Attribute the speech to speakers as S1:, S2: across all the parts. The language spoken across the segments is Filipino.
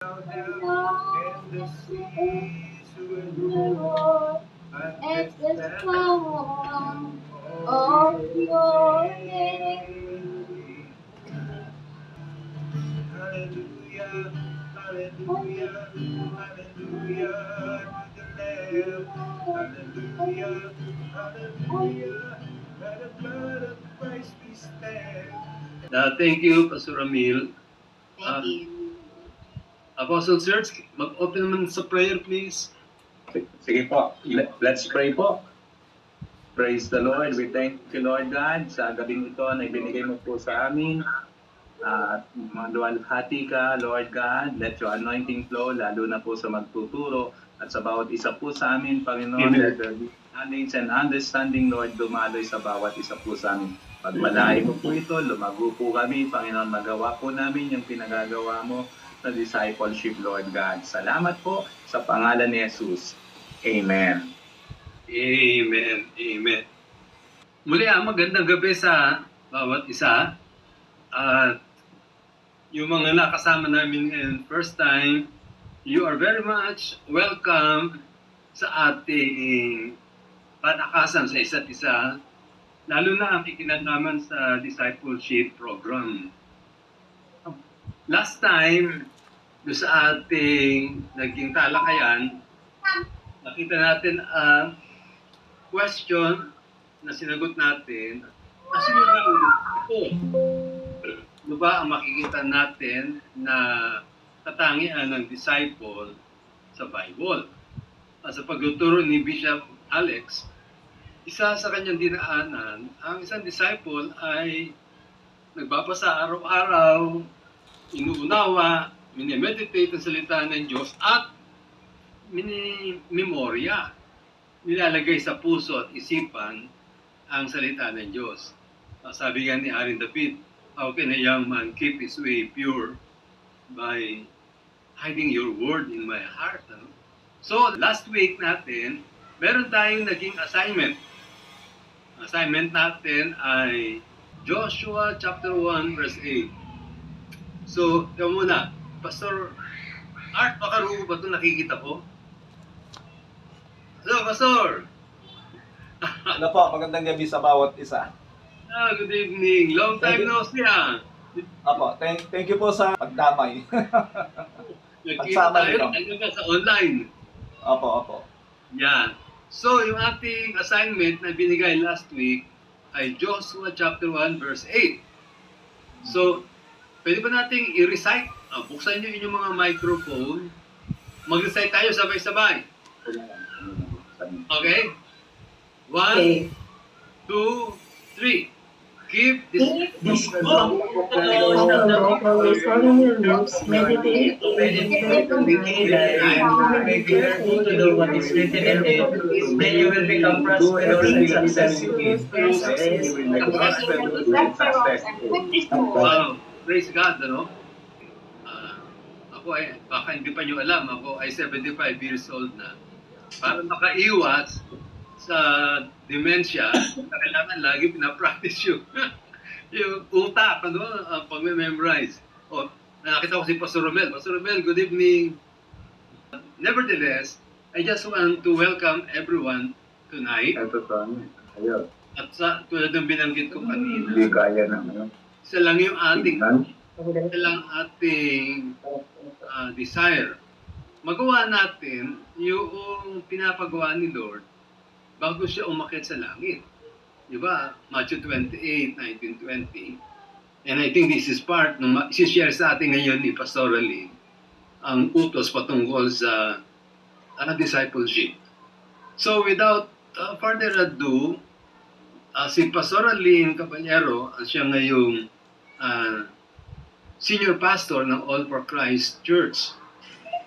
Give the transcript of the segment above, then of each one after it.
S1: and the seas will roar at the sound of your name. Hallelujah, hallelujah, hallelujah to the Lamb. Hallelujah, hallelujah, by the blood of Christ we stand. Thank you, Pastor Emil.
S2: Thank you.
S1: Apostle Serge, mag-open naman sa prayer, please.
S3: Sige po, let's pray po. Praise the Lord. We thank you, Lord God, sa gabing ito na ibinigay mo po sa amin. Maluwalhati ka, Lord God. Let your anointing flow, lalo na po sa magtuturo at sa bawat isa po sa amin, Panginoon.
S1: Amen.
S3: Let the knowledge and understanding, Lord, dumaloy sa bawat isa po sa amin. Pagpalain mo po ito, lumago po kami, Panginoon, magawa po namin yung pinagagawa mo sa discipleship, Lord God. Salamat po sa pangalan ni Jesus. Amen.
S1: Amen. Amen. Muli, magandang gabi sa bawat isa. At yung mga nakasama namin ngayon, first time, you are very much welcome sa ating panakasan sa isa't isa, lalo na ang kikinalaman sa discipleship program. Last time, doon sa ating naging talakayan, nakita natin ang question na sinagot natin. Kasi ito, ano ba ang makikita natin na katangian ng disciple sa Bible? Sa pagtuturo ni Bishop Alex, isa sa kanyang dinaanan, ang isang disciple ay nagbabasa araw-araw, inuunawa, minimeditate ang salita ng Diyos at minimemorya, nilalagay sa puso at isipan ang salita ng Diyos. Sabi nga ni Haring David, how can a young man keep his way pure by hiding your word in my heart? So, last week natin, meron tayong naging assignment. Assignment natin ay Joshua chapter 1 verse 8. So, ikaw muna, Pastor Art, baka rumo ba ito nakikita ko? Hello, Pastor!
S4: Ano po, magandang gabi sa bawat isa.
S1: Good evening. Long time no see,
S4: Apo, thank you po sa pagdamay.
S1: Nagkita
S4: Pagsama
S1: tayo,
S4: nito.
S1: sa online.
S4: Opo.
S1: Yan. So, yung ating assignment na binigay last week ay Joshua chapter 1 verse 8. So, pwede ba nating i-recite? Buksan nyo inyong mga microphone. Mag-recite tayo sabay-sabay. Okay? 1, 2, 3. Keep
S2: This book on your lips, meditate on it day, be careful to do what is written in it. Then you will become prosperous and successful.
S1: Wow. Praise God, ano? Ako ay, baka hindi pa nyo alam, ako ay 75 years old na. Para makaiwas sa dementia, kailangan lagi pinapractice yung utak, ano, pag-memorize. Nakita ko si Pastor Romel. Pastor Romel, good evening. Nevertheless, I just want to welcome everyone tonight. At sa tulad ng binanggit ko kanina,
S3: Hindi kaya ng
S1: isa lang yung ating desire. Magawa natin yung pinapagawa ni Lord bago siya umakyat sa langit. Diba? Matthew 28, 19-20. And I think this is part ng isi-share sa atin ngayon ni Pastor Aline, ang utos patungkol sa discipleship. So without further ado, si Pastor Aline Caballero, siya ngayong senior pastor ng All for Christ Church.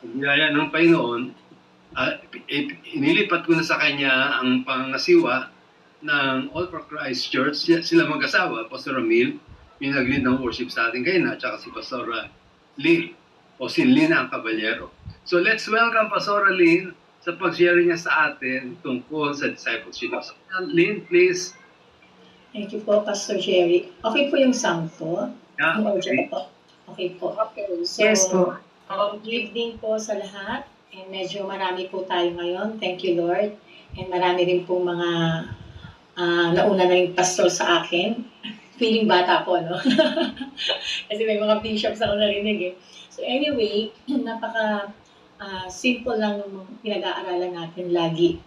S1: Biyaya ng Panginoon, inilipat ko na sa kanya ang pangasiwa ng All for Christ Church. Sila mag-asawa, Pastor Emil, yung nag-lead ng worship sa atin kayo na, at si Pastor Lynn, o si Lina Caballero. So let's welcome Pastor Lynn sa pag-share niya sa atin tungkol sa discipleship. Lynn, please.
S2: Thank you po, Pastor Jerry. Okay po yung sound ko?
S1: Yeah, okay.
S2: Okay po.
S5: Yes po. Good evening po sa lahat. And medyo marami po tayo ngayon. Thank you, Lord. And marami rin po mga nauna na yung pastor sa akin. Feeling bata po, no? Kasi may mga bishops ako narinig eh. So anyway, napaka simple lang yung pinag-aaralan natin lagi.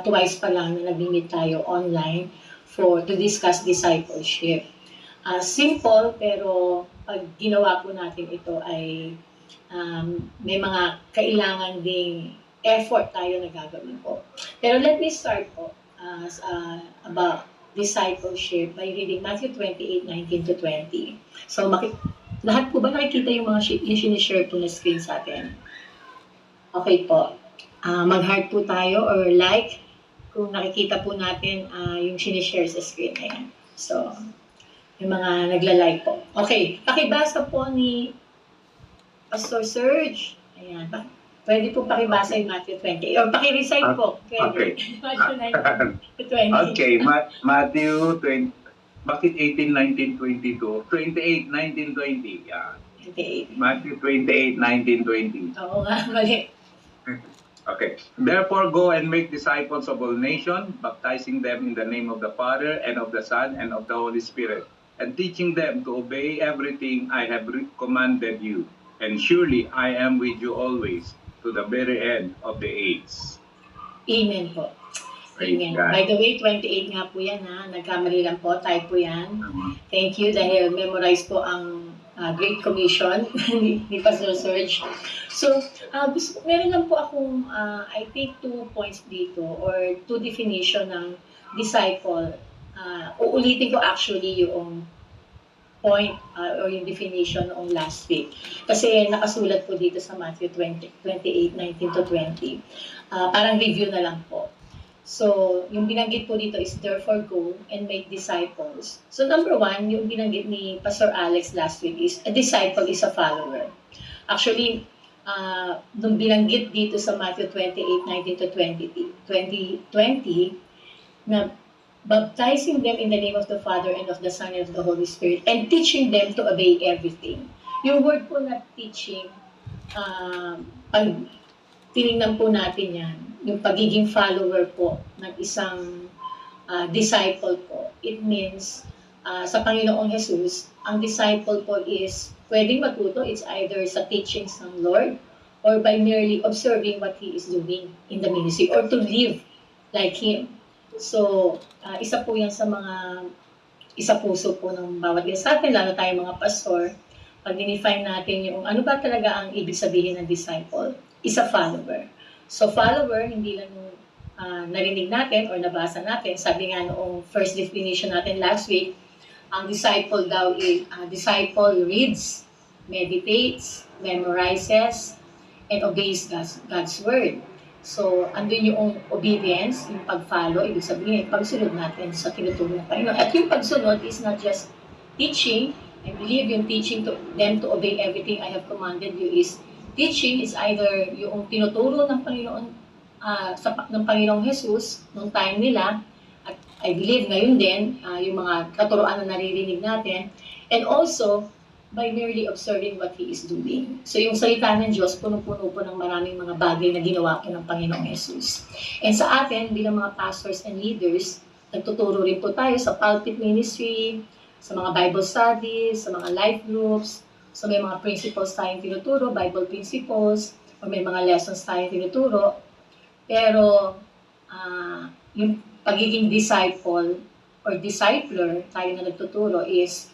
S5: Twice pa lang na nag-meet tayo online to discuss discipleship. Simple, pero pag ginawa po natin ito ay may mga kailangan ding effort tayo na gagawin po. Pero let me start po about discipleship by reading Matthew 28:19-20. So, lahat po ba nakikita yung mga yung sinishare po na screen sa atin? Okay po. Mag-heart po tayo or like kung nakikita po natin yung sinishare sa screen. Ayan. So, yung mga nagla-like po. Okay, pakibasa po ni Pastor Serge. Ayan. Pwede po pakibasa yung Matthew 20. Or pakirecite po.
S3: Okay.
S5: Matthew 19-20.
S3: Okay, Matthew 20. Bakit 18, 19, 22? 28, 19, 20. Yeah.
S5: 28.
S3: Matthew 28, 19, 20.
S5: Oo nga, mali.
S3: Okay. Therefore, go and make disciples of all nations, baptizing them in the name of the Father, and of the Son, and of the Holy Spirit, and teaching them to obey everything I have commanded you. And surely I am with you always, to the very end of the age.
S5: Amen po.
S3: Praise
S5: Amen.
S3: God.
S5: By the way, 28 nga po yan ha. Nagkamali lang po. Type po yan. Thank you dahil memorize po ang Great Commission ni Pastor Serge. So, meron lang po akong, I think, 2 points dito or 2 definition ng disciple. Uulitin ko actually yung point or yung definition noong last week. Kasi nakasulat po dito sa Matthew 28:19-20. Parang review na lang po. So, yung binanggit po dito is therefore go and make disciples. So, number 1, yung binanggit ni Pastor Alex last week is a disciple is a follower. Actually, nung binanggit dito sa Matthew 28:19-20, na baptizing them in the name of the Father and of the Son and of the Holy Spirit and teaching them to obey everything. Yung word po na teaching, pag tinignan po natin yan, yung pagiging follower po ng isang disciple po, it means sa Panginoong Jesus, ang disciple po is pwedeng matuto, it's either sa teachings ng Lord or by merely observing what He is doing in the ministry or to live like Him. So, isa po yan sa mga isa puso po ng bawat isa sa atin, lalo tayo mga pastor, pag dinefine natin yung ano ba talaga ang ibig sabihin ng disciple, is a follower. So, follower, hindi lang narinig natin or nabasa natin. Sabi nga noong first definition natin last week, ang disciple daw is, disciple reads, meditates, memorizes, and obeys God's word. So, andun yung obedience, yung pag-follow, ibig sabihin, pagsunod natin sa tinuturo ng Panginoon. At yung pagsunod is not just teaching. I believe yung teaching to them to obey everything I have commanded you is teaching is either yung tinuturo ng Panginoon, ng Panginoong Jesus nung time nila, at I believe ngayon din, yung mga katuroan na naririnig natin, and also, by merely observing what He is doing. So yung salita ng Diyos, punong-puno po ng maraming mga bagay na ginawa po ng Panginoong Jesus. And sa atin, bilang mga pastors and leaders, nagtuturo rin po tayo sa pulpit ministry, sa mga Bible studies, sa mga life groups, so may mga principles tayong tinuturo, Bible principles, o may mga lessons tayong tinuturo. Pero yung pagiging disciple or discipler tayo na nagtuturo is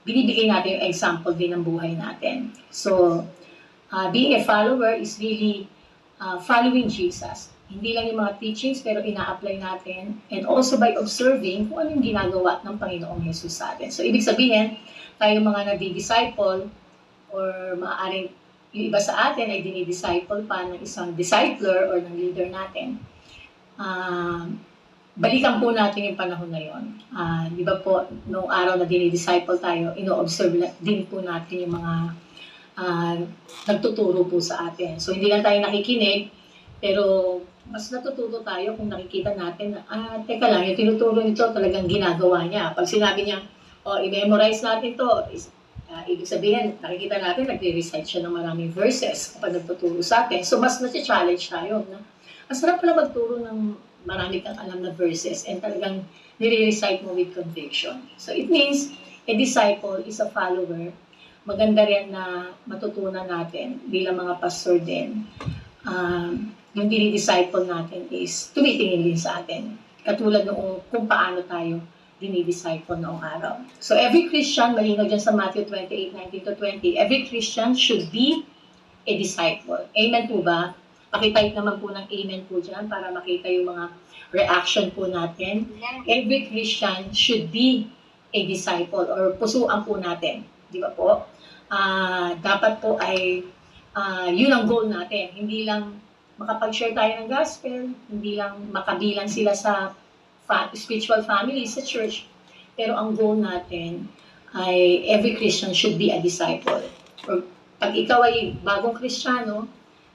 S5: binibigay natin yung example din ng buhay natin. So, being a follower is really following Jesus. Hindi lang yung mga teachings, pero ina-apply natin. And also by observing kung ano yung ginagawa ng Panginoong Jesus sa atin. So, ibig sabihin, tayo mga nagdi-disciple, or maaaring yung iba sa atin ay dinidisciple pa ng isang discipler or ng leader natin. Balikan po natin yung panahon na yun. Di ba po, noong araw na dinidisciple tayo, ino-observe din po natin yung mga nagtuturo po sa atin. So, hindi lang tayo nakikinig, pero mas natututo tayo kung nakikita natin na, teka lang, yung tinuturo nito talagang ginagawa niya. Pag sinabi niya, i-memorize natin to, Ibig sabihin, nakikita natin, nagre-recite siya ng maraming verses kapag nagtuturo sa atin. So, mas nasi-challenge tayo. Na? Ang sarap pala magturo ng marami kang alam na verses and talagang nire-recite mo with conviction. So, it means a disciple is a follower. Maganda rin na matutunan natin bilang mga pastor din. Yung dinidisciple natin is tumitingin din sa atin. Katulad noong kung paano tayo dinidisciple noong araw. So every Christian, malinaw dyan sa Matthew 28:19-20, every Christian should be a disciple. Amen po ba? Pakitype naman po ng amen po dyan para makita yung mga reaction po natin. Every Christian should be a disciple or pusuan po natin. Di ba po? Dapat po ay yun ang goal natin. Hindi lang makapag-share tayo ng gospel, hindi lang makabilang sila sa spiritual family sa church, pero ang goal natin ay every Christian should be a disciple. Or pag ikaw ay bagong Kristiyano,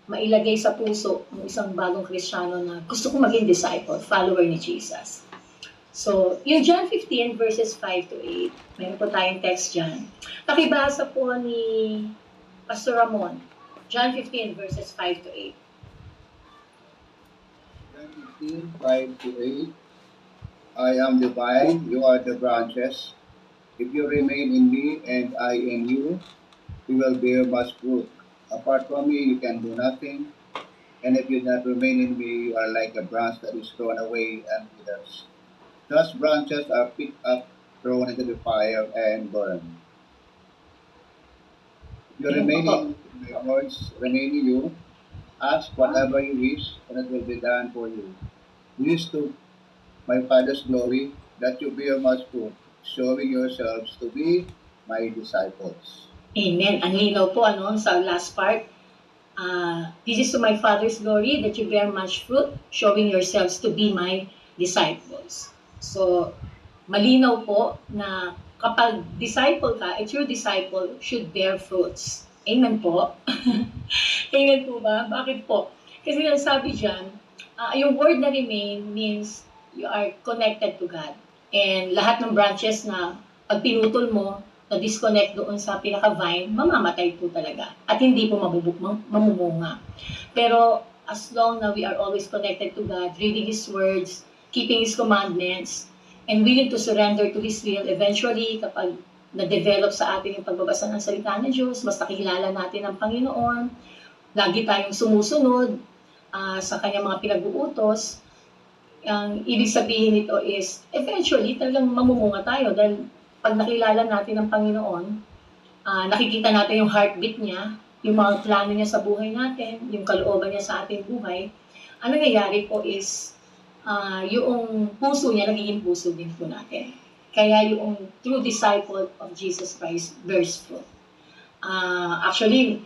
S5: mailagay sa puso ng isang bagong Kristiyano na gusto kong maging disciple, follower ni Jesus. So, yung John 15 verses 5-8, meron po tayong text dyan. Pakibasa po ni Pastor Ramon, John 15 verses 5-8.
S6: John 15, 5-8. I am the vine, you are the branches. If you remain in me and I in you, you will bear much fruit. Apart from me, you can do nothing. And if you not remain in me, you are like a branch that is thrown away and withers. Thus branches are picked up, thrown into the fire, and burned. If you remain in my words, remain in you, ask whatever you wish, and it will be done for you. Wish to my Father's glory, that you bear much fruit, showing yourselves to be my disciples.
S5: Amen. Ang linaw po sa last part. This is to my Father's glory, that you bear much fruit, showing yourselves to be my disciples. So, malinaw po na kapag disciple ka, a true disciple should bear fruits. Amen po. Amen po ba? Bakit po? Kasi sabi dyan, yung word na remain means you are connected to God. And lahat ng branches na pag pinutol mo, na disconnect doon sa pinaka-vine, mamamatay po talaga. At hindi po mamumunga. Pero as long na we are always connected to God, reading His words, keeping His commandments, and willing to surrender to His will, eventually, kapag na-develop sa atin yung pagbabasa ng salita ng Diyos, mas nakikilala natin ang Panginoon, lagi tayong sumusunod sa Kanyang mga pinag-uutos. Ang ibig sabihin nito is, eventually, talagang mamumunga tayo dahil pag nakilala natin ang Panginoon, nakikita natin yung heartbeat niya, yung mga plano niya sa buhay natin, yung kalooban niya sa ating buhay, ang nangyayari po is, yung puso niya, nagiging puso din po natin. Kaya yung true disciple of Jesus Christ bears fruit. Actually,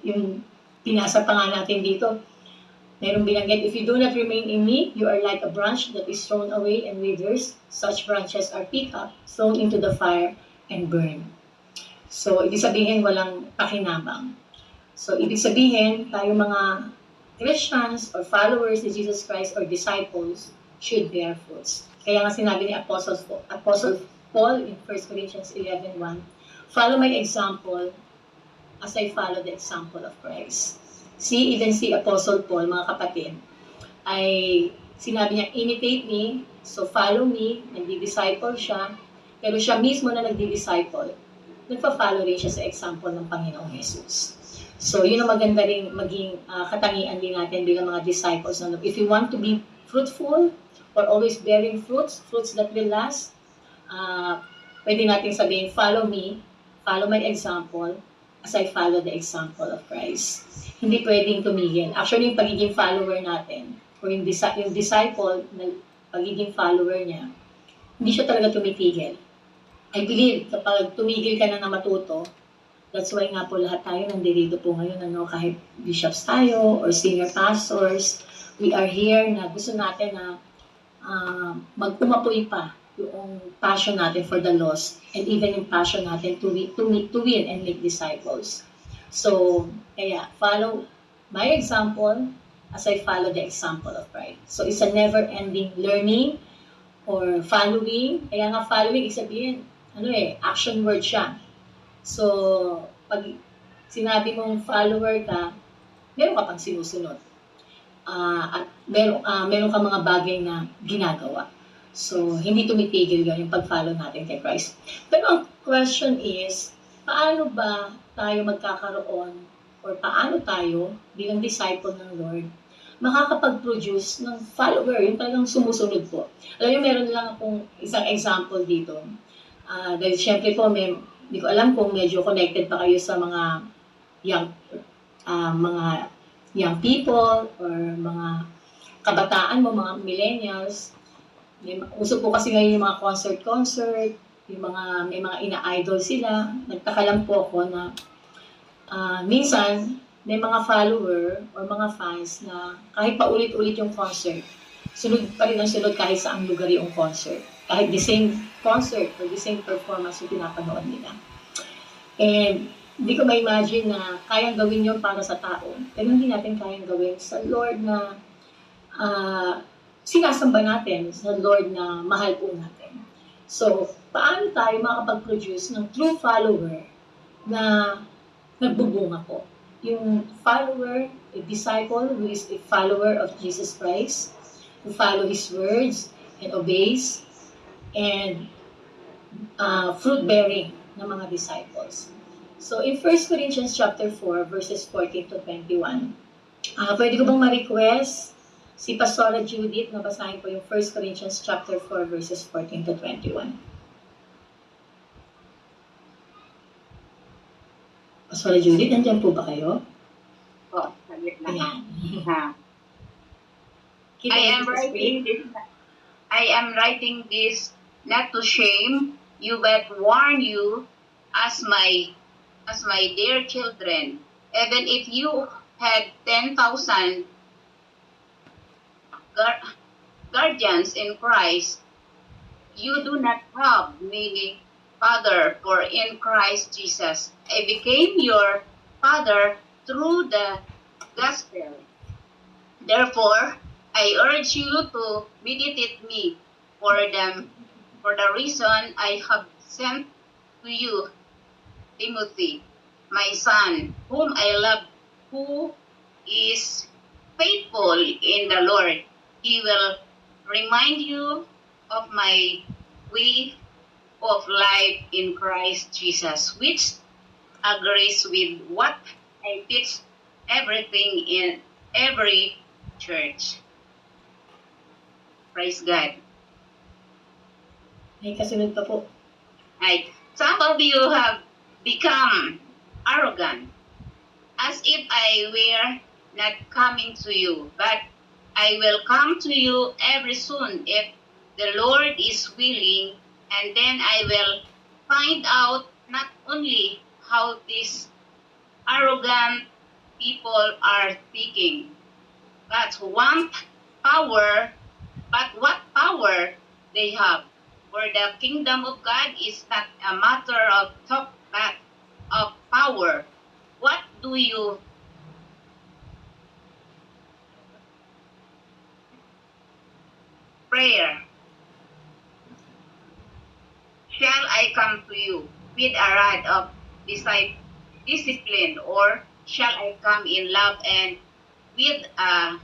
S5: yung pinasa pa nga natin dito, merong binanggit, if you do not remain in me, you are like a branch that is thrown away and withers. Such branches are picked up, thrown into the fire, and burned. So, ibig sabihin, walang pakinabang. So, ibig sabihin, tayo mga Christians or followers ni Jesus Christ or disciples should bear fruits. Kaya nga sinabi ni Apostle Paul in 1 Corinthians 11:1, follow my example as I follow the example of Christ. Even si Apostle Paul, mga kapatid, ay sinabi niya, imitate me, so follow me, nagdi-disciple siya, pero siya mismo na nagdi-disciple, nagpa-follow rin siya sa example ng Panginoong Jesus. So, yun ang maganda rin maging katangian din natin bilang mga disciples. If you want to be fruitful or always bearing fruits that will last, pwede natin sabihin, follow me, follow my example, as I follow the example of Christ. Hindi pwedeng tumigil. Actually, yung pagiging follower natin, o yung disciple na pagiging follower niya, hindi siya talaga tumitigil. I believe, kapag tumigil ka na matuto, that's why nga po lahat tayo nandito po ngayon, kahit bishops tayo or senior pastors, we are here na gusto natin na mag-umapoy pa yung passion natin for the lost and even yung passion natin to win and make disciples. So, kaya follow my example as I follow the example of Christ. So, it's a never-ending learning or following. Kaya nga following, ibig sabihin, action word siya. So, pag sinabi mong follower ka, meron ka pang sinusunod. At meron ka mga bagay na ginagawa. So, hindi tumitigil yun yung pag-follow natin kay Christ. Pero ang question is, paano ba tayo magkakaroon or paano tayo bilang disciple ng Lord makakapag-produce ng follower, yung talagang sumusunod po. Alam niyo, meron lang akong isang example dito. Dahil syempre po, hindi ko alam kung medyo connected pa kayo sa young, mga young people or mga kabataan mo, mga millennials. Uso po kasi ngayon yung mga concert, may mga ina-idol sila. Nagtaka lang po ako na minsan may mga follower or mga fans na kahit paulit-ulit yung concert, sunod pa rin ang sunod kahit saang lugar yung concert. Kahit the same concert or the same performance yung pinapanood nila. And hindi ko ma-imagine na kayang gawin yun para sa tao. Pero hindi natin kayang gawin sa Lord na sinasamba natin, sa Lord na mahal po natin. So, paano tayo makapag-produce ng true follower na nagbubunga po? Yung follower, a disciple who is a follower of Jesus Christ, who follow His words and obeys, and fruit-bearing ng mga disciples. So, in 1 Corinthians chapter 4, verses 14 to 21, pwede ko bang ma-request si Pastora Judith na basahin po yung 1 Corinthians chapter 4, verses 14 to 21. Pastora Judith, nandiyan po ba kayo?
S7: Oh, saglit lang.
S5: Ayan.
S7: Ha.
S5: Kita
S7: I
S5: niyo
S7: am
S5: po sa
S7: writing
S5: screen?
S7: this. I am writing this not to shame you, but warn you as my dear children. Even if you had 10,000 guardians in Christ, you do not have many father, for in Christ Jesus I became your father through the gospel. Therefore, I urge you to meditate me for the reason I have sent to you, Timothy, my son, whom I love, who is faithful in the Lord. He will remind you of my way of life in Christ Jesus, which agrees with what I teach everything in every church. Praise God.
S5: May kasunod pa po.
S7: Right. Some of you have become arrogant, as if I were not coming to you, but I will come to you every soon if the Lord is willing, and then I will find out not only how these arrogant people are thinking, but what power they have. For the kingdom of God is not a matter of talk, but of power. What do you prayer? Shall I come to you with a rod of discipline, or shall I come in love and with a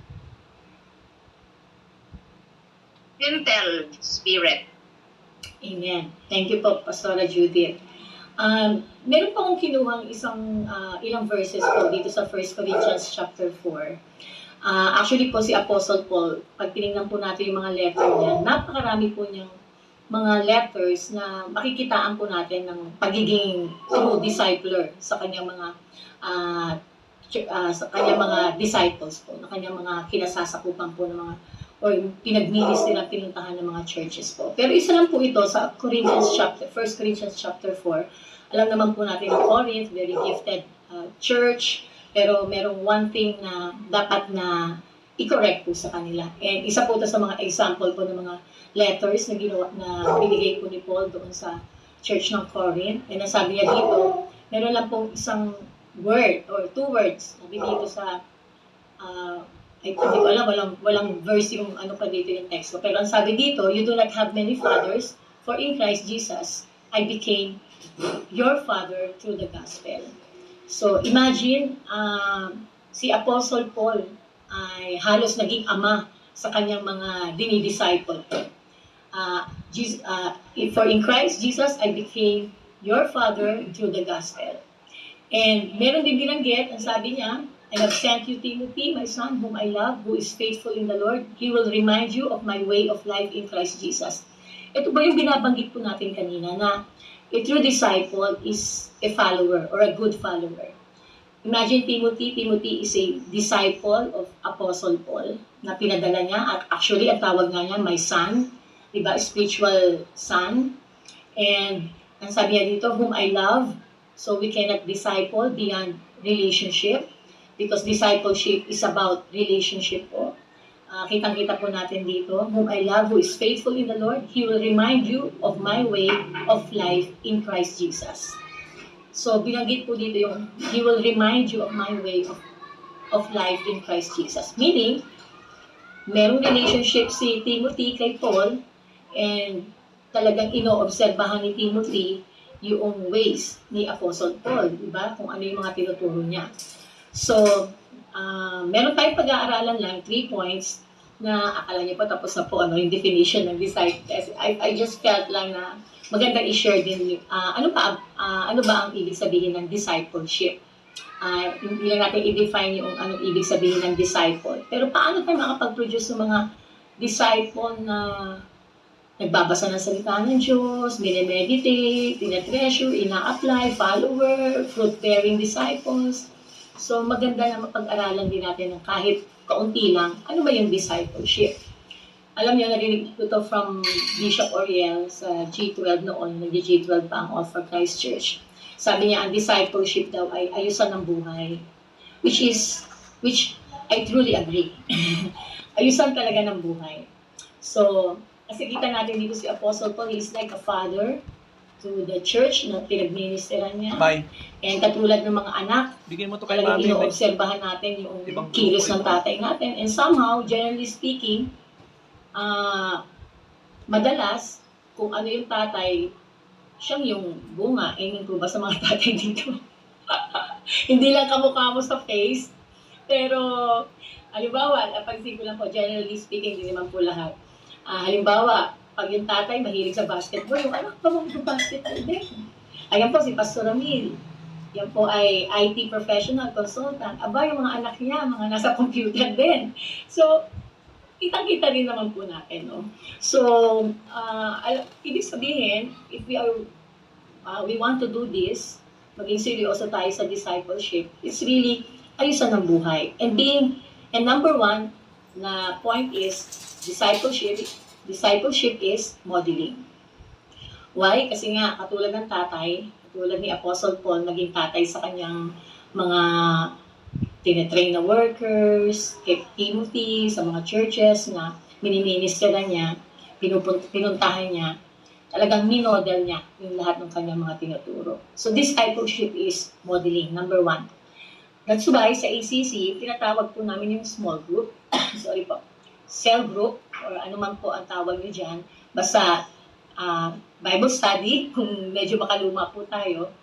S7: gentle spirit?
S5: Amen. Thank you po, Pastora Judith. Meron pa akong kinuhang ilang verses po dito sa 1 Corinthians chapter 4. Actually po si Apostle Paul, pag tinignan po natin yung mga letter niya, napakarami po niyang mga letters na makikitaan po natin ng pagiging true discipler sa kanyang mga disciples po, na kanyang mga kinasasakupan po ng mga or pinagnilis nilang pinuntahan ng mga churches po. Pero isa lang po ito sa 1 Corinthians chapter 4. Alam naman po natin na Corinth, very gifted church, pero merong one thing na dapat na i-correct po sa kanila. And isa po ito sa mga example po ng mga letters na binigay po ni Paul doon sa church ng Corinth. And nasabi niya dito, meron lang pong isang word or two words na dito sa hindi ko alam, walang verse yung ano pa dito yung text ko. Pero ang sabi dito, you do not have many fathers, for in Christ Jesus, I became your father through the gospel. So imagine, si Apostle Paul ay halos naging ama sa kanyang mga dinidisciple. For in Christ Jesus, I became your father through the gospel. And meron din binanggit, ang sabi niya, I have sent you Timothy, my son, whom I love, who is faithful in the Lord. He will remind you of my way of life in Christ Jesus. Ito ba yung binabanggit po natin kanina na a true disciple is a follower or a good follower. Imagine Timothy is a disciple of Apostle Paul na pinadala niya at actually ang tawag nga niya, my son, diba, spiritual son. And ang sabi niya dito, whom I love, so we cannot disciple beyond relationship because discipleship is about relationship po. Kitang-kita po natin dito, whom I love, who is faithful in the Lord, He will remind you of my way of life in Christ Jesus. So, binanggit po dito yung, He will remind you of my way of life in Christ Jesus. Meaning, merong relationship si Timothy kay Paul and talagang inoobserbahan ni Timothy yung ways ni Apostle Paul, diba? Kung ano yung mga tinuturo niya. So, meron tayong pag-aaralan lang, 3 points, na akala niyo pa tapos na po yung definition ng disciple. I just felt lang na maganda i-share din ano ba ang ibig sabihin ng discipleship. Hindi lang natin i-define yung anong ibig sabihin ng disciple. Pero paano tayo makapag-produce ng mga disciple na nagbabasa ng salita ng Diyos, minemeditate, tinetreasure, ina-apply, follower, fruit-bearing disciples. So maganda na mapag-aralan din natin ng kahit kaunti lang, ano ba yung discipleship? Alam niyo, narinig ko to from Bishop Oriel sa G12 noon, nag-G12 pa ang All for Christ Church. Sabi niya, ang discipleship daw ay ayusan ng buhay. Which I truly agree. Ayusan talaga ng buhay. So, kasi kita natin dito si Apostle Paul, he's like a father to the church na pinagministeran niya.
S4: Bye.
S5: And katulad ng mga anak,
S4: Bigyan mo to kay
S5: talagang
S4: mami.
S5: inoobserbahan natin yung
S4: Ibang
S5: kilos
S4: grupo,
S5: ng tatay natin. And somehow, generally speaking, madalas, kung ano yung tatay, siyang yung bunga. Aiming ko ba sa mga tatay dito? Hindi lang kamukha mo sa face, pero halimbawa, napansin ko lang po, generally speaking, hindi naman po lahat. Halimbawa, pag yung tatay mahilig sa basketball, yung anak pa mag-basketball din. Ayan po si Pastor Ramil. Yan po ay IT professional consultant. Aba, yung mga anak niya, mga nasa computer din. So, kitang-kita rin naman po natin, no? So, ibig sabihin, if we want to do this, maging seryoso tayo sa discipleship, it's really ayusan ng buhay. And number 1 na point is, discipleship is modeling. Why? Kasi nga, katulad ng tatay, katulad ni Apostle Paul, naging tatay sa kanyang mga tinetrain na workers, kay Timothy, sa mga churches na miniministeran niya, pinuntahan niya, talagang minodel niya yung lahat ng kanyang mga tinuturo. So, discipleship is modeling, number 1. That's why sa ACC, tinatawag po namin yung small group, cell group, or ano man po ang tawag niyo dyan, basta Bible study, kung medyo makaluma po tayo.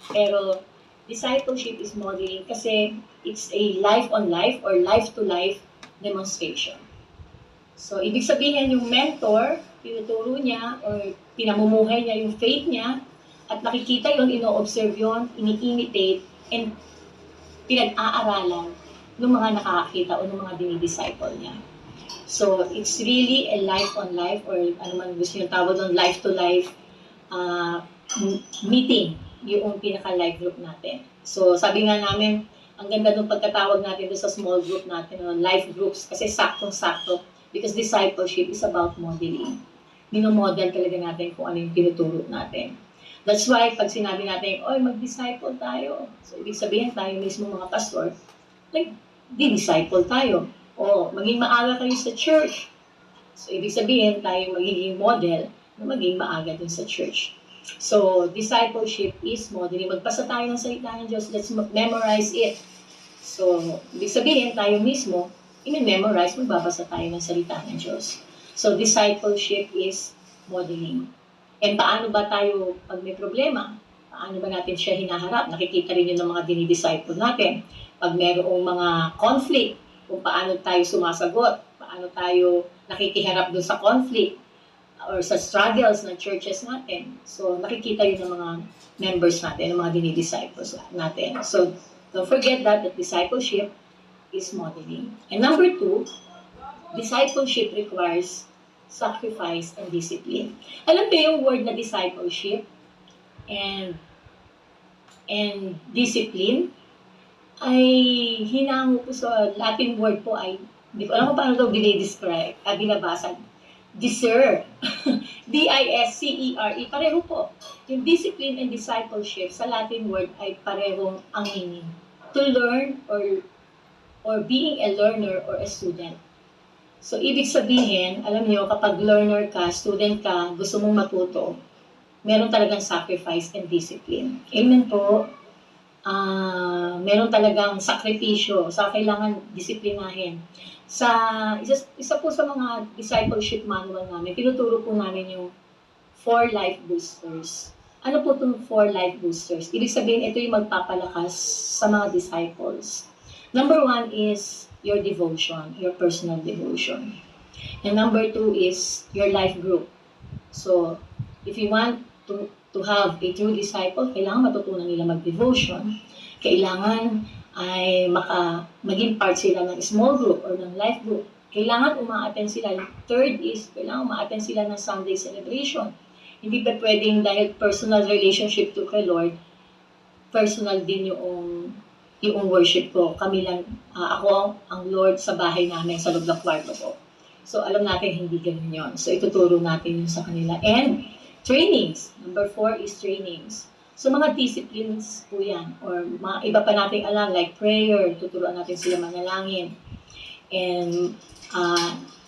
S5: Pero discipleship is modeling kasi it's a life-on-life or life-to-life demonstration. So, ibig sabihin yung mentor, tinuturo niya or pinamumuhay niya yung faith niya at nakikita yon, ino-observe yon, ini-imitate, and pinag-aaralan ng mga nakakakita o ng mga dinidisciple niya. So, it's really a life-on-life or ano man gusto yung tawag doon, life-to-life meeting, yung pinaka-life group natin. So, sabi nga namin, ang ganda ng pagkatawag natin doon sa small group natin, life groups, kasi saktong-sakto, because discipleship is about modeling. Minomodel talaga natin kung ano yung tinuturo natin. That's why, pag sinabi natin, oy, mag-disciple tayo. So, ibig sabihin tayo mismo mga pastor, like, di-disciple tayo. O, maging maaga kayo sa church. So, ibig sabihin, tayo magiging model na maging maaga dun sa church. So, discipleship is modeling. Magpasa tayo ng salita ng Diyos. Let's memorize it. So, ibig sabihin, tayo mismo, i-memorize, magbabasa tayo ng salita ng Diyos. So, discipleship is modeling. And paano ba tayo, pag may problema, paano ba natin siya hinaharap. Nakikita rin yun ng mga dinidisciple natin. Pag mayroong mga conflict, kung paano tayo sumasagot, paano tayo nakikiharap dun sa conflict or sa struggles ng churches natin. So, nakikita yun ng mga members natin, ng mga dinidisciples natin. So, don't forget that discipleship is modeling. And number 2, discipleship requires sacrifice and discipline. Alam ko yung word na discipleship and discipline ay hinango po sa Latin word po ay, hindi ko alam kung paano ito binidescribe, binabasa. Discern. D-I-S-C-E-R-E. Pareho po. Yung discipline and discipleship sa Latin word ay parehong ang meaning. To learn or being a learner or a student. So, ibig sabihin, alam niyo, kapag learner ka, student ka, gusto mong matuto, meron talagang sacrifice and discipline. Amen po. Meron talagang sakripisyo. So, kailangan disiplinahin. Isa po sa mga discipleship manual namin, tinuturo po namin yung 4 life boosters. Ano po itong 4 life boosters? Ibig sabihin, ito yung magpapalakas sa mga disciples. Number 1 is your devotion, your personal devotion. And number 2 is your life group. So, if you want to have a true disciple, kailangan matutunan nila mag-devotion. Kailangan ay maging part sila ng small group or ng life group. Kailangan uma-attend sila. Third is, kailangan uma-attend sila ng Sunday celebration. Hindi ba pwedeng dahil personal relationship to kay Lord, personal din yung worship ko. Kami lang, ako ang Lord sa bahay namin, sa loob ng kwarto ko. So, alam natin hindi ganun yun. So, ituturo natin yun sa kanila. And, trainings. Number 4 is trainings. So, mga disciplines po yan. Or mga iba pa nating alam, like prayer, tuturuan natin sila manalangin. And,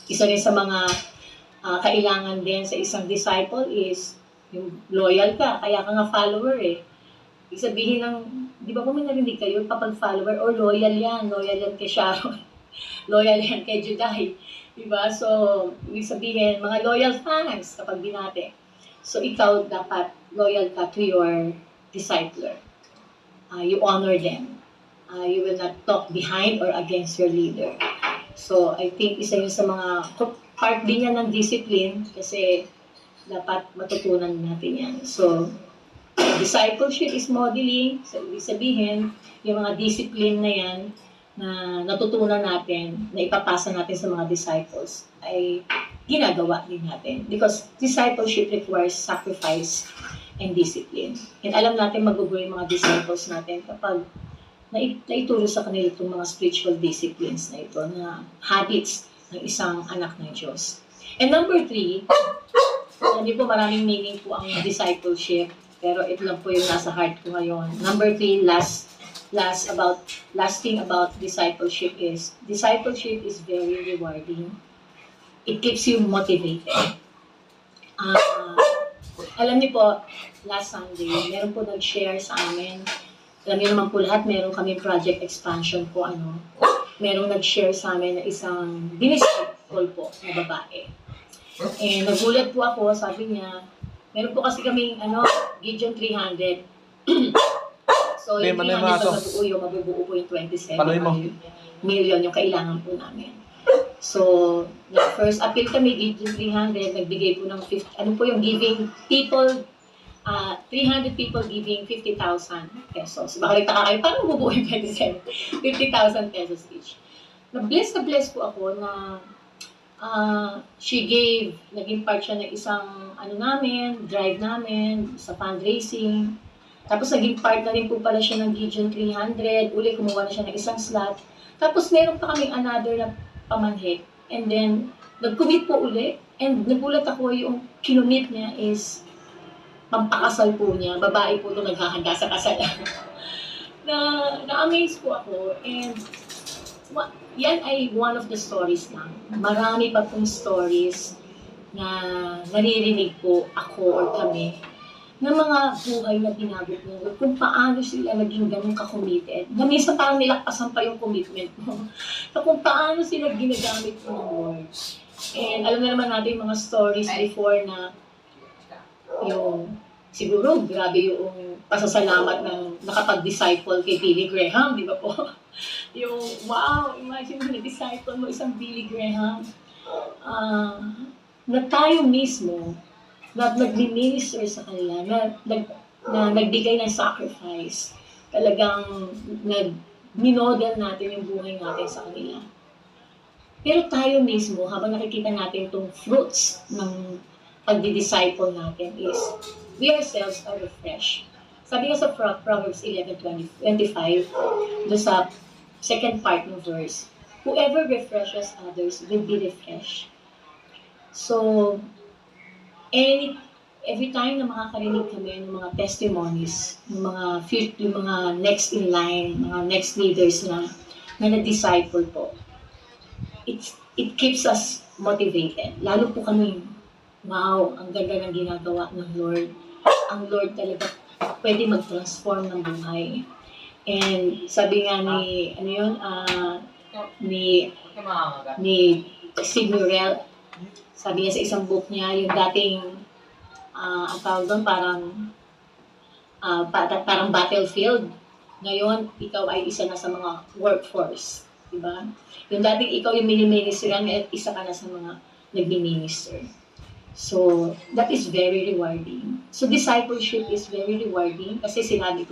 S5: isa rin sa mga kailangan din sa isang disciple is yung loyal ka. Kaya ka nga follower eh. Ibig sabihin ng, di ba kung may narinig kayo, kapag follower, or loyal yan kay Sharon, loyal yan kay Juday, di ba? So, ibig sabihin, mga loyal fans kapag binate. So, ikaw dapat loyal ka to your discipler. You honor them. You will not talk behind or against your leader. So, I think isa yun sa mga part din yan ng discipline kasi dapat matutunan natin yan. So, discipleship is modeling. So, ibig sabihin, yung mga discipline na yan na natutunan natin, na ipapasa natin sa mga disciples, ay ginagawa din natin. Because discipleship requires sacrifice and discipline. And alam natin magugulo yung mga disciples natin kapag naituro sa kanila itong mga spiritual disciplines na ito, na habits ng isang anak ng Diyos. And number 3, hindi po maraming meaning po ang discipleship, pero ito lang po yung nasa heart ko ngayon. Number 3, last thing about discipleship is very rewarding. It keeps you motivated. Alam niyo po, last Sunday, meron po nag-share sa amin. Alam niyo naman po lahat, meron kami project expansion po, merong nag-share sa amin na isang disciple po na babae. And nagulat po ako, sabi niya, meron po kasi kaming, Gideon 300. So, yung 300 mabubuo po yung 27 million yung kailangan po namin. So, first appeal kami, Gideon 300, nagbigay po ng 50, yung giving people, 300 people giving 50,000 pesos. Baka nagtaka kayo, paano mabubuo yung 27? 50,000 pesos each. Na-bless po ako na she gave, naging part siya ng isang drive namin, sa fundraising. Tapos naging part na rin po pala siya ng Gideon 300. Uli, kumuha na siya ng isang slot. Tapos meron pa kaming another na pamanhik. And then, nag-commit po uli. And nagulat ako, yung kinumit niya is pampakasal po niya. Babae po ito naghahanda sa kasal. Na-amaze po ako. And yan ay one of the stories lang. Marami pa pong stories na naririnig po ako or kami ng mga buhay na binagot nila, kung paano sila naging ganun ka-committed. Na minsan parang nilakpasan pa yung commitment mo. So, kung paano sila ginagamit po ng Lord. And alam na naman natin yung mga stories before na yung siguro grabe yung pasasalamat ng nakapag-disciple kay Billy Graham, di ba po? Yung, wow, imagine mo na-disciple mo isang Billy Graham. Na tayo mismo, na nag-minister sa kanila, na nagbigay ng sacrifice, talagang minodel natin yung buhay natin sa kanila. Pero tayo mismo, habang nakikita natin itong fruits ng pagdi-disciple natin is, we ourselves are refreshed. Sabi nga sa Proverbs 11:25, doon sa second part ng verse, whoever refreshes others will be refreshed. So, every time na makakarinig kami ng mga testimonies, ng mga next in line, mga next leaders na na-disciple po, it keeps us motivated. Lalo po kami, wow, ang ganda ng ginagawa ng Lord. Ang Lord talaga pwede mag-transform ng buhay. And sabi nga ni Sid Murrell, sabi niya sa isang book niya, yung dating, ang tawag doon, parang battlefield. Ngayon, ikaw ay isa na sa mga workforce. Diba? Yung dating ikaw yung mini-minister, isa ka na sa mga nagmi-minister. So, that is very rewarding. So, discipleship is very rewarding kasi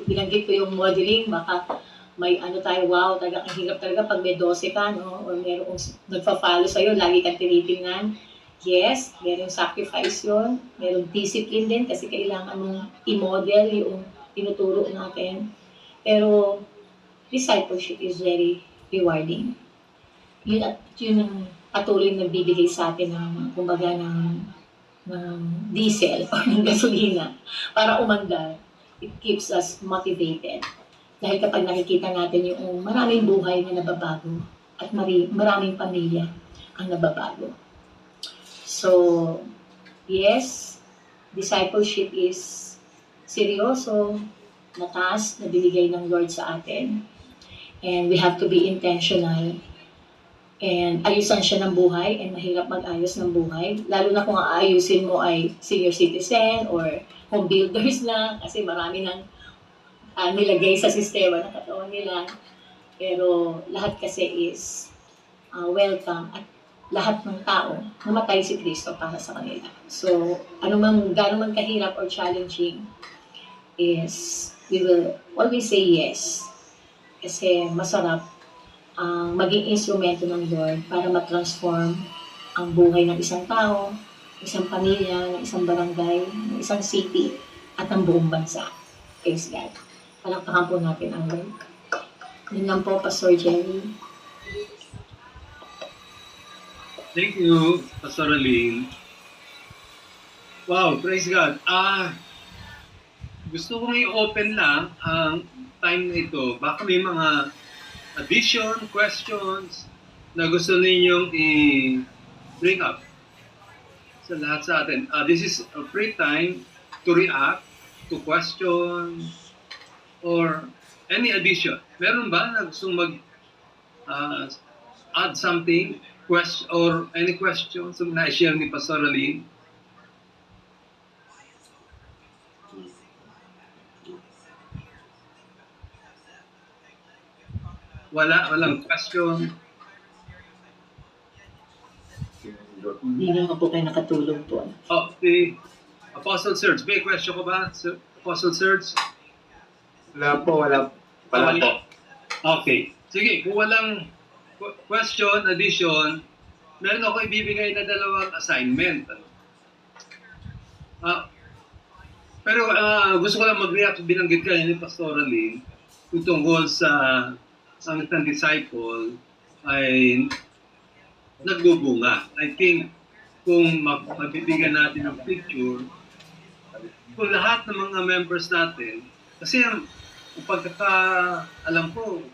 S5: binanggit ko yung modeling, baka may tayo, wow, talaga, ang hirap talaga pag may 12 ka, no? Or merong nagpa-follow sa'yo, lagi kang tinitingnan. Yes, merong sacrifice yun, merong discipline din kasi kailangan mong i-model yung tinuturo natin. Pero, discipleship is very rewarding. Yun ang patuloy na bibigay sa atin ng, kumbaga, ng diesel o ng gasolina para umandar. It keeps us motivated. Dahil kapag nakikita natin yung maraming buhay na nababago at maraming pamilya ang nababago. So, yes, discipleship is seryoso, na task na binigay ng Lord sa atin. And we have to be intentional. And ayusan siya ng buhay, and mahirap mag-ayos ng buhay. Lalo na kung aayusin mo ay senior citizen or home builders na, kasi marami nang nilagay sa sistema ng katawan nila. Pero lahat kasi is welcome, at lahat ng tao namatay si Kristo para sa kanila. So, gano'n man kahirap or challenging, is we will always say yes. Kasi masarap maging instrumento ng Lord para ma-transform ang buhay ng isang tao, isang pamilya, ng isang barangay, ng isang city, at ang buong bansa. Praise God. Palakpakan po natin ang Lord. Yun lang po, Pastor Jerry.
S1: Thank you, Pastor Aline. Wow, praise God. Gusto kong i-open lang ang time na ito. Baka may mga addition, questions na gusto ninyong i-bring up sa lahat sa atin. This is a free time to react to questions or any addition. Meron ba na gustong add something, or any questions na i-share ni Pastor Aline? Walang question.
S5: Hindi naman po kayo nakatulog po.
S1: Si Apostle Serge, may question ko ba? Apostle Serge?
S3: Wala po.
S1: Okay. Sige, kung walang question, addition, meron ako ibibigay na 2 assignment. Pero gusto ko lang mag-react, binanggit ka ni Pastor Aline, tungkol sa ang isang disciple ay nagbubunga. I think kung mabibigyan natin ng picture, kung lahat ng mga members natin, kasi ang pagkakaalam ko,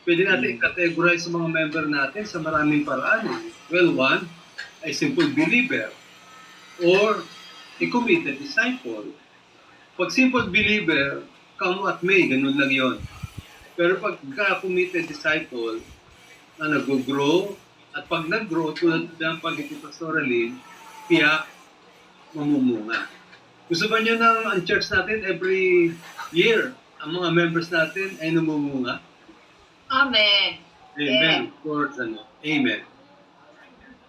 S1: pwede natin i-categorize sa mga member natin sa maraming paraan. Well, one, a simple believer or a committed disciple. Pag simple believer, come what may, ganun lang yon. Pero pagka committed disciple na nag-grow, at pag nag-grow, tulad ng pag-iti Pastor Aline, kaya mamumunga. Gusto ba nyo ng ang church natin every year, ang mga members natin ay namumunga?
S7: Amen.
S1: Amen. Of course, ano? Amen.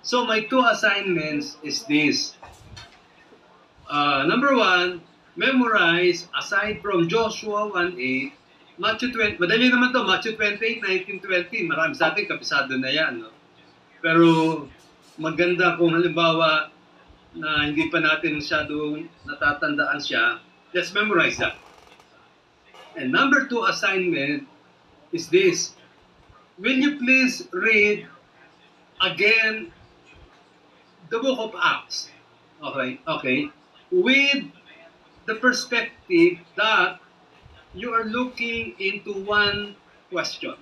S1: So my two assignments is this. Number one, memorize, aside from Joshua 1:8, Matthew 20, madali naman to, Matthew 28, 19-20, marami sa atin, kapisado na yan. No? Pero maganda kung halimbawa na hindi pa natin masyadong natatandaan siya, let's memorize that. And number two assignment is this. Will you please read again the book of Acts? Okay. With the perspective that you are looking into one question.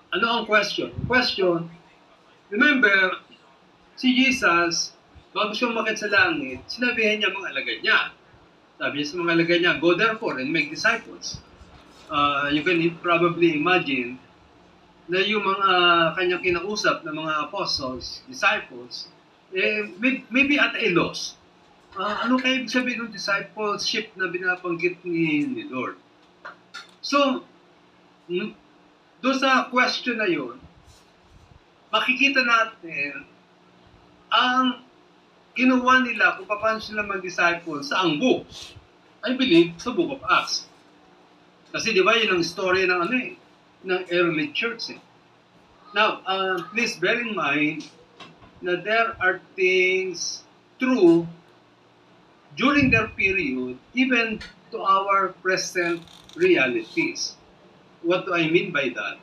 S1: Ano ang question? Question, remember, si Jesus, bago siya umakyat sa langit, sinabihan niya mga alagad niya. Sabi niya sa mga alagad niya, go therefore and make disciples. You can probably imagine na yung mga kanyang kinausap na mga apostles, disciples, maybe at a loss. Ano kayo ibig sabihin ng discipleship na binabanggit ni Lord? So, doon sa question na yun, makikita natin ang ginawa nila kung paano sila mag-disciple sa ang book. I believe sa Book of Acts. Kasi di ba yun ang story ng ng early church. Now, please bear in mind na there are things true during their period, even to our present realities. What do I mean by that?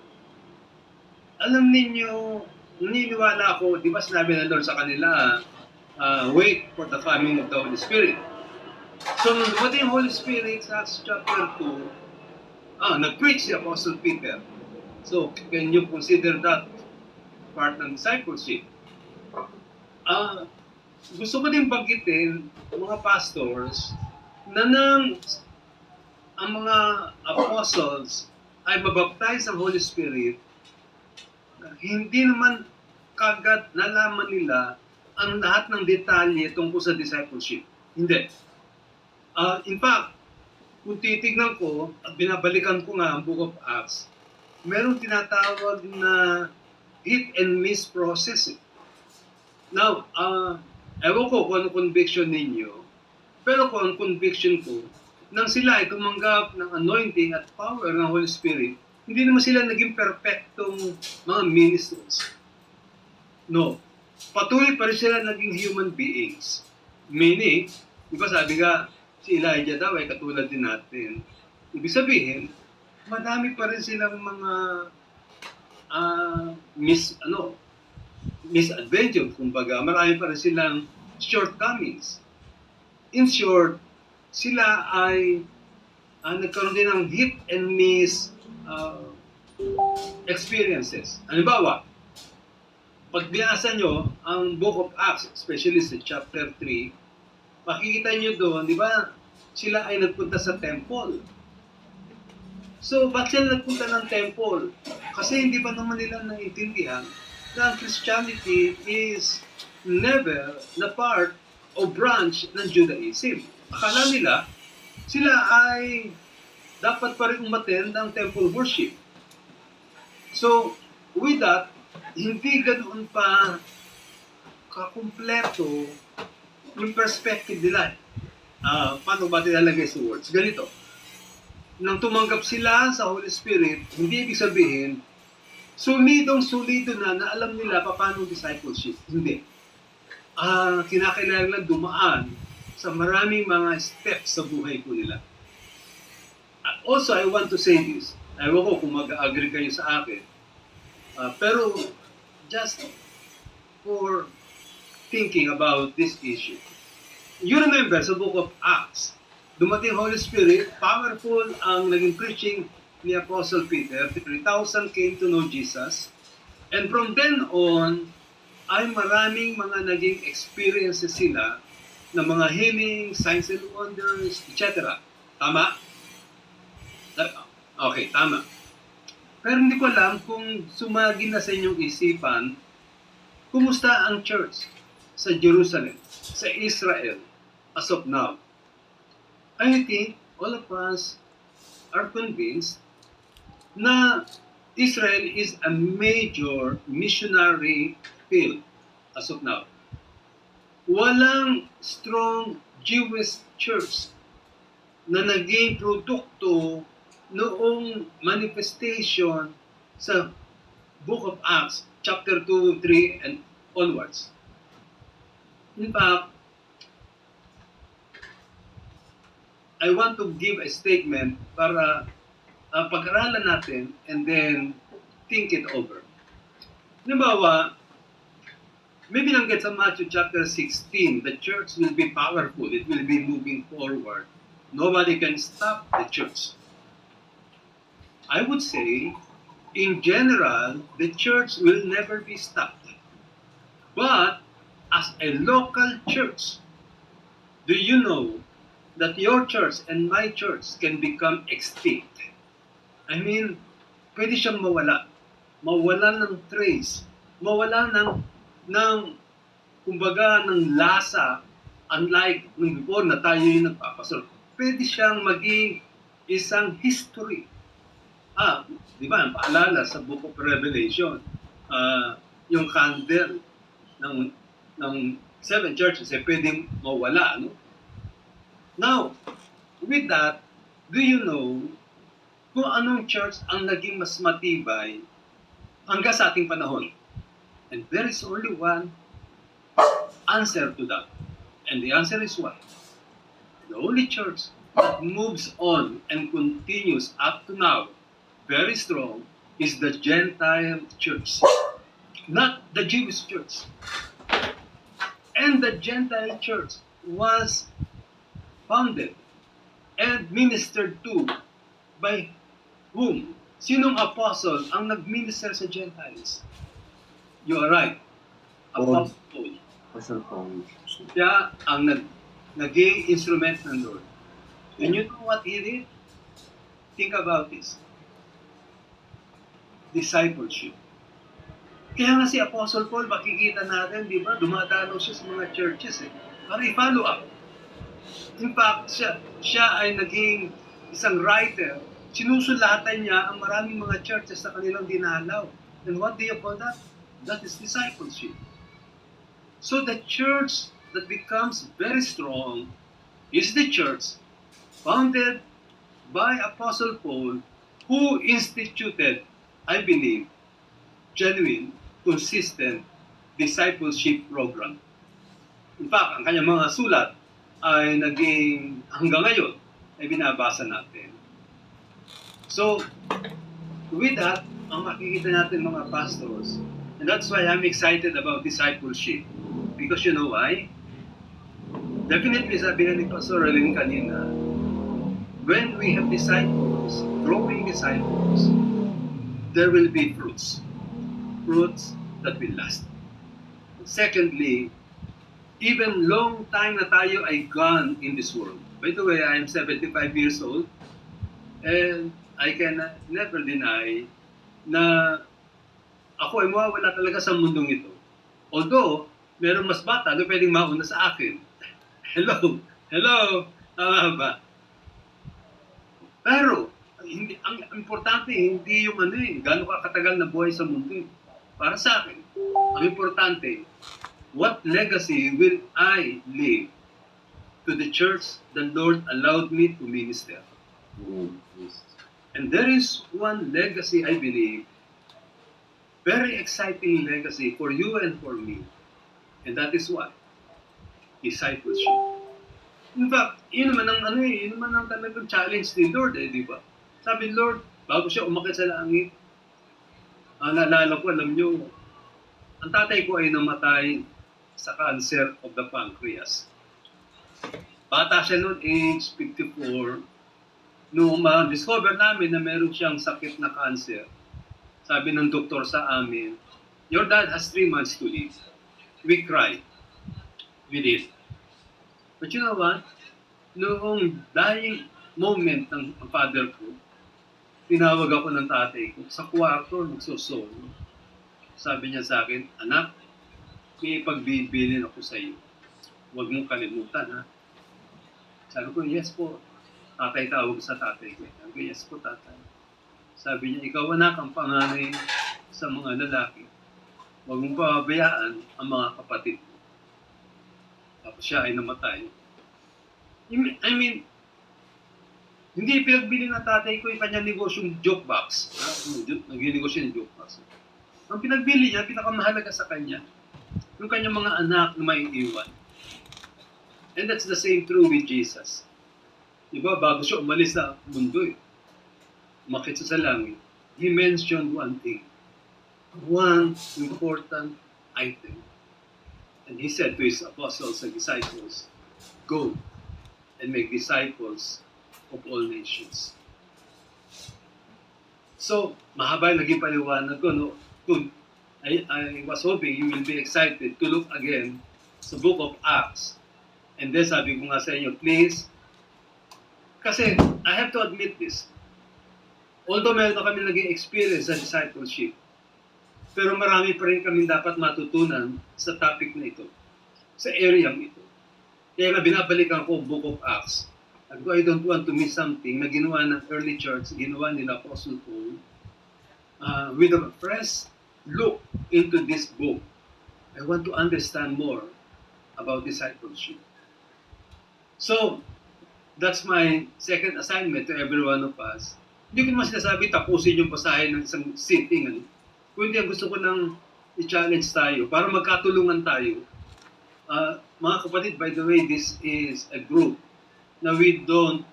S1: Alam ninyo, naniniwala ako, di ba sinabi ng Lord sa kanila, wait for the coming of the Holy Spirit. So, nung dumating yung Holy Spirit sa Acts chapter 2, nag-preach si Apostle Peter. So, can you consider that part ng discipleship? Gusto ko din banggitin mga pastors na ang mga apostles ay mabaptize ng Holy Spirit, hindi naman kagad nalaman nila ang lahat ng detalye tungkol sa discipleship. Hindi. In fact, kung titignan ko at binabalikan ko nga ang Book of Acts, merong tinatawag na hit and miss process. Now, ewan ko kung ano conviction ninyo, pero kung ang conviction ko, nang sila ay tumanggap ng anointing at power ng Holy Spirit, hindi naman sila naging perfectong mga ministers. No. Patuloy pa rin sila naging human beings. Meaning, di ba sabi nga, si Elijah daw ay katulad din natin. Ibig sabihin, madami pa rin silang mga misadventure, kumbaga, marami pa rin silang shortcomings. In short, sila ay nagkaroon din ng hit and miss experiences. Halimbawa, pag binasa nyo ang Book of Acts, especially sa chapter 3, makikita nyo doon, di ba, sila ay nagpunta sa temple. So, bakit sila nagpunta ng temple? Kasi hindi pa naman nila naiintindihan na ang Christianity is never na part o branch ng Judaism. Akala nila, sila ay dapat pa rin umattend ng temple worship. So, with that, hindi ganoon pa kakumpleto yung perspective nila. Paano ba nilalagay sa words? Ganito. Nang tumanggap sila sa Holy Spirit, hindi ibig sabihin, solidong-solido na alam nila paano discipleship. Hindi. Kinakailangan dumaan sa maraming mga steps sa buhay ko nila. Also, I want to say this. Ewan ko kung mag-agree kayo sa akin. Pero, just for thinking about this issue. You remember sa Book of Acts, dumating Holy Spirit, powerful ang naging preaching ni Apostle Peter. 3,000 came to know Jesus. And from then on, ay maraming mga naging experiences sila ng mga healing, signs and wonders, etc. Tama? Okay, tama. Pero hindi ko alam kung sumagi na sa inyong isipan, kumusta ang church sa Jerusalem, sa Israel, as of now. I think all of us are convinced na Israel is a major missionary field as of now. Walang strong Jewish church na naging produkto noong manifestation sa Book of Acts, chapter 2, 3, and onwards. In fact, I want to give a statement para pag-aralan natin and then think it over. Halimbawa, may binanggit sa Matthew chapter 16, the church will be powerful, it will be moving forward. Nobody can stop the church. I would say, in general, the church will never be stopped. But, as a local church, do you know that your church and my church can become extinct? I mean, pwede siyang mawala. Mawala ng trace. Mawala ng kumbaga, ng lasa, unlike nung before na tayo yung nagpapasol. Pwede siyang maging isang history. Di ba, ang paalala sa Book of Revelation, yung candle ng seven churches ay pwedeng mawala. No? Now, with that, do you know kung anong church ang naging mas matibay hanggang sa ating panahon? And there is only one answer to that. And the answer is what? The only church that moves on and continues up to now very strong is the Gentile church, not the Jewish church. And the Gentile church was founded and ministered to by whom? Sinong apostle ang nag-minister sa Gentiles? You are right. Apostle Paul. Siya ang naging instrument ng Lord. And you know what he did? Think about this. Discipleship. Kaya nga si Apostle Paul, makikita natin, di ba, dumadalo siya sa mga churches para i-follow up. In fact, siya ay naging isang writer. Sinusulatan niya ang maraming mga churches sa kanilang dinalaw. And what do you call that? That is discipleship. So the church that becomes very strong is the church founded by Apostle Paul, who instituted, I believe, genuine, consistent discipleship program. In fact, ang kanyang mga sulat ay naging hanggang ngayon ay binabasa natin. So, with that, ang makikita natin mga pastors, and that's why I'm excited about discipleship. Because you know why? Definitely, sabi na ni Pastor Rolin kanina, when we have disciples, growing disciples, there will be fruits. Fruits that will last. Secondly, even long time na tayo ay gone in this world. By the way, I am 75 years old, and I can never deny na ako ay mawawala talaga sa mundong ito. Although, meron mas bata na pwedeng mauna sa akin. Hello? Tama ba? Pero, ang importante, hindi yung gano'n ka katagal na buhay sa mundo. Para sa akin, ang importante, what legacy will I leave to the church the Lord allowed me to minister? And there is one legacy, I believe, very exciting legacy for you and for me. And that is what? Discipleship. In fact, yun naman ang talagang challenge ni Lord, di ba? Sabi, Lord, bago siya umakyat sa langit, naalala ko, alam nyo, ang tatay ko ay namatay sa cancer of the pancreas. Bata siya noon, age 54. Noong ma-discover namin na meron siyang sakit na cancer, sabi ng doktor sa amin, your dad has 3 months to live. We cried. We did. But you know what? Noong dying moment ng father ko, tinawag ako ng tatay ko sa kwarto, nagsosolo. Sabi niya sa akin, anak, may pagbibilin ako sa iyo. Huwag mong kalimutan, ha? Sabi ko, yes po. Tatay tawag sa tatay ko. Sabi ko, yes po tatay. Sabi niya, ikaw anak ang panganay sa mga lalaki. Huwag mong pababayaan ang mga kapatid mo. Tapos siya ay namatay. I mean, hindi pinagbili ng tatay ko yung kanyang negosyong joke box. Nag-negosyo ng joke box. Ang pinagbili niya, pinakamahalaga sa kanya, yung kanyang mga anak na may iwan. And that's the same true with Jesus. Diba, bago siya umalis sa mundo, umakit siya sa langit, he mentioned one thing. One important item. And he said to his apostles and disciples, go and make disciples of all nations. So, mahaba yung naging paliwanag ko. No? I was hoping you will be excited to look again sa book of Acts. And then sabi ko nga sa inyo, please, kasi I have to admit this. Although meron na kami naging experience sa discipleship, pero marami pa rin kami dapat matutunan sa topic na ito, sa area ito. Kaya nga binabalikan ko Book of Acts. I don't want to miss something na ginawa ng early church, ginawa nila Apostle Paul, with a fresh look into this book. I want to understand more about discipleship. So, that's my second assignment to every one of us. Hindi ko naman sinasabi tapusin yung basahin ng isang sitting. Kundi ang gusto ko nang i-challenge tayo para magkatulungan tayo. Mga kapatid, by the way, this is a group na we don't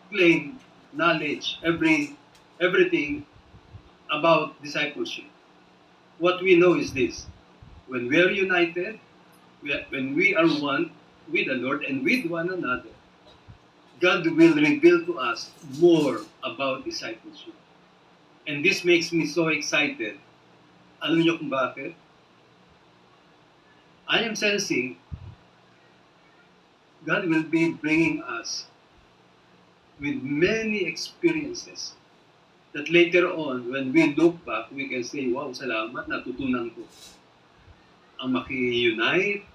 S1: claim knowledge, everything about discipleship. What we know is this. When we are united, when we are one with the Lord and with one another, God will reveal to us more about discipleship. And this makes me so excited. Alam niyo kung bakit? I am sensing God will be bringing us with many experiences that later on, when we look back, we can say, wow, salamat, natutunan ko. Ang maki-unite